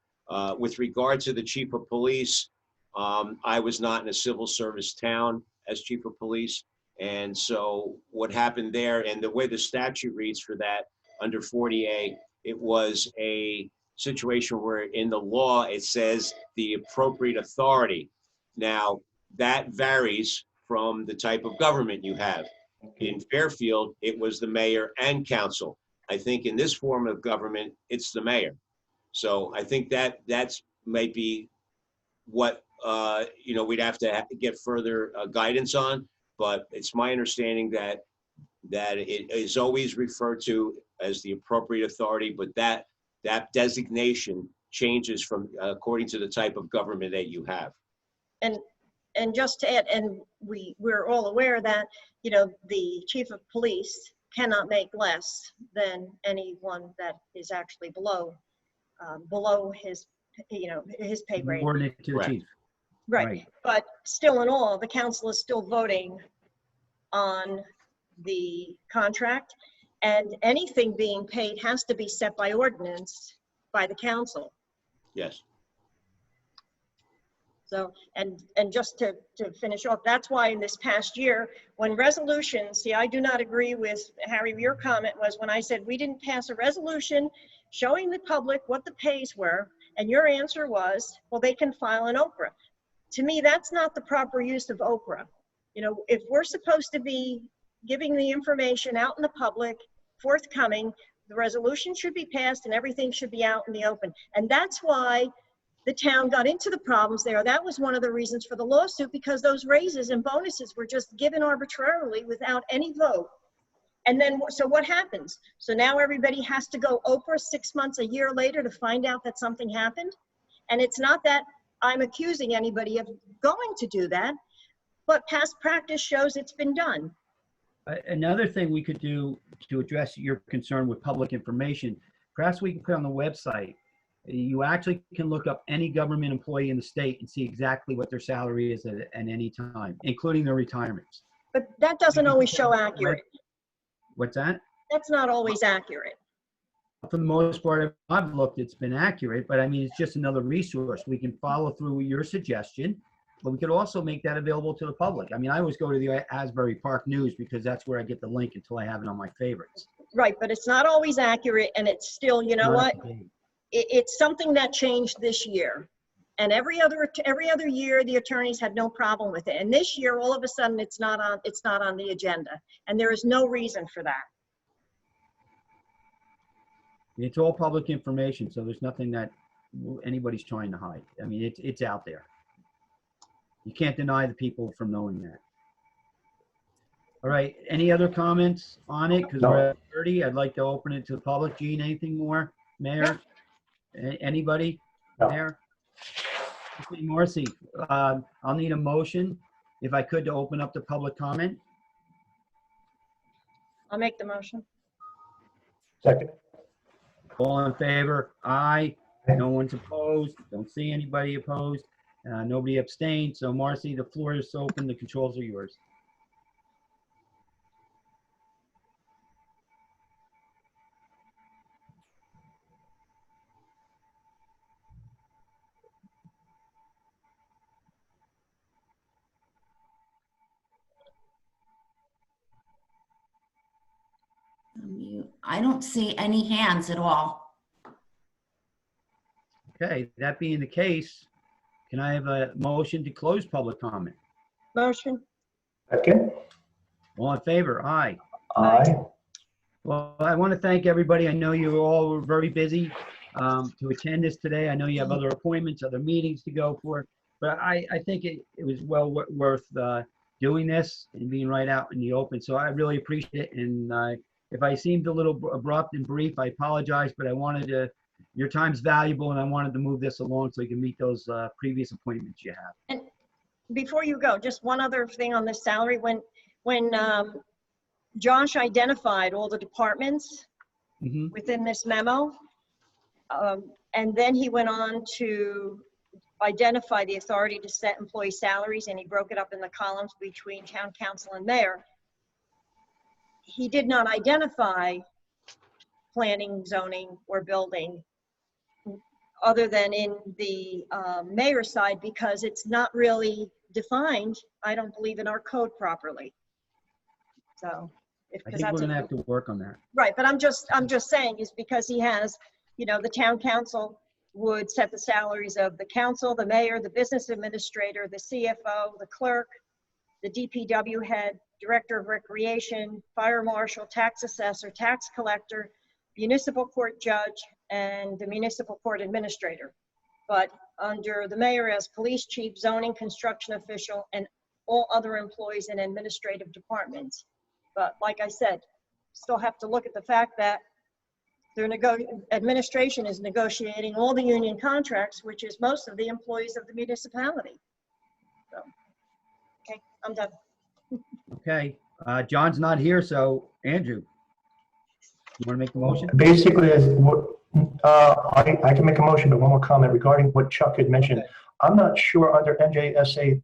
D: With regard to the chief of police, I was not in a civil service town as chief of police, and so what happened there, and the way the statute reads for that under 40A, it was a situation where in the law it says the appropriate authority. Now that varies from the type of government you have. In Fairfield, it was the mayor and council. I think in this form of government, it's the mayor. So I think that's might be what we'd have to get further guidance on. But it's my understanding that it is always referred to as the appropriate authority, but that designation changes from according to the type of government that you have.
E: And just to add, and we're all aware that, the chief of police cannot make less than anyone that is actually below his, his pay grade.
B: Subordinate to the
D: Correct.
B: chief.
E: Right. But still in all, the council is still voting on the contract, and anything being paid has to be set by ordinance by the council.
D: Yes.
E: So, and just to finish off, that's why in this past year, when resolutions, see, I do not agree with Harry, your comment was when I said we didn't pass a resolution showing the public what the pays were, and your answer was, well, they can file an Oprah. To me, that's not the proper use of Oprah. If we're supposed to be giving the information out in the public, forthcoming, the resolution should be passed and everything should be out in the open. And that's why the town got into the problems there. That was one of the reasons for the lawsuit, because those raises and bonuses were just given arbitrarily without any vote. And then, so what happens? So now everybody has to go Oprah 6 months, a year later to find out that something happened. And it's not that I'm accusing anybody of going to do that, but past practice shows it's been done.
B: Another thing we could do to address your concern with public information, perhaps we can put on the website, you actually can look up any government employee in the state and see exactly what their salary is at any time, including their retirements.
E: But that doesn't always show accurate.
B: What's that?
E: That's not always accurate.
B: For the most part, I've looked, it's been accurate, but I mean, it's just another resource. We can follow through with your suggestion, but we could also make that available to the public. I mean, I always go to the Asbury Park News because that's where I get the link until I have it on my favorites.
E: Right, but it's not always accurate, and it's still, you know what? It's something that changed this year. And every other year, the attorneys had no problem with it. And this year, all of a sudden, it's not on the agenda. And there is no reason for that.
B: It's all public information, so there's nothing that anybody's trying to hide. I mean, it's out there. You can't deny the people from knowing that. All right, any other comments on it? Because we're at 30, I'd like to open it to the public. Gene, anything more? Mayor? Anybody?
A: No.
B: Mayor? Okay, Marcy, I'll need a motion, if I could, to open up the public comment.
E: I'll make the motion.
A: Second.
B: All in favor? Aye. No one's opposed. Don't see anybody opposed. Nobody abstained. So Marcy, the floor is open. The controls are yours.
C: I don't see any hands at all.
B: Okay, that being the case, can I have a motion to close public comment?
E: Motion.
A: Second.
B: All in favor? Aye.
A: Aye.
B: Well, I want to thank everybody. I know you all were very busy to attend this today. I know you have other appointments, other meetings to go for, but I think it was well worth doing this and being right out in the open. So I really appreciate it. And if I seemed a little abrupt and brief, I apologize, but I wanted to, your time's valuable, and I wanted to move this along so you can meet those previous appointments you have.
E: And before you go, just one other thing on the salary. When Josh identified all the departments within this memo, And then he went on to identify the authority to set employee salaries, and he broke it up in the columns between town council and mayor. He did not identify planning, zoning, or building other than in the mayor's side, because it's not really defined, I don't believe, in our code properly. So,
B: I
E: because
B: think we're
E: that's
B: gonna have to work on that.
E: right. But I'm just saying is because he has, you know, the town council would set the salaries of the council, the mayor, the business administrator, the CFO, the clerk, the DPW head, director of recreation, fire marshal, tax assessor, tax collector, municipal court judge, and the municipal court administrator. But under the mayor as police chief, zoning, construction official, and all other employees in administrative departments. But like I said, still have to look at the fact that their administration is negotiating all the union contracts, which is most of the employees of the municipality. So, okay, I'm done.
B: Okay, John's not here, so Andrew, you want to make the motion?
A: Basically, I can make a motion, but one more comment regarding what Chuck had mentioned.
B: Okay.
A: I'm not sure under NJSA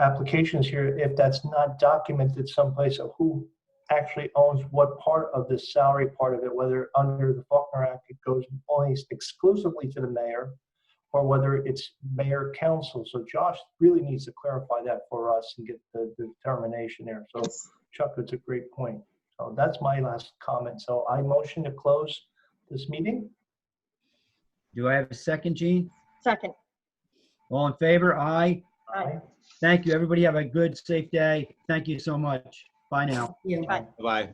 A: applications here, if that's not documented someplace of who actually owns what part of the salary part of it, whether under the Faulkner Act, it goes only exclusively to the mayor, or whether it's mayor council. So Josh really needs to clarify that for us and get the determination there. So Chuck, it's a great point. So that's my last comment. So I motion to close this meeting.
B: Do I have a second, Gene?
E: Second.
B: All in favor? Aye.
E: Aye.
B: Thank you. Everybody have a good, safe day. Thank you so much. Bye now.
C: Yeah.
E: Bye.
D: Bye.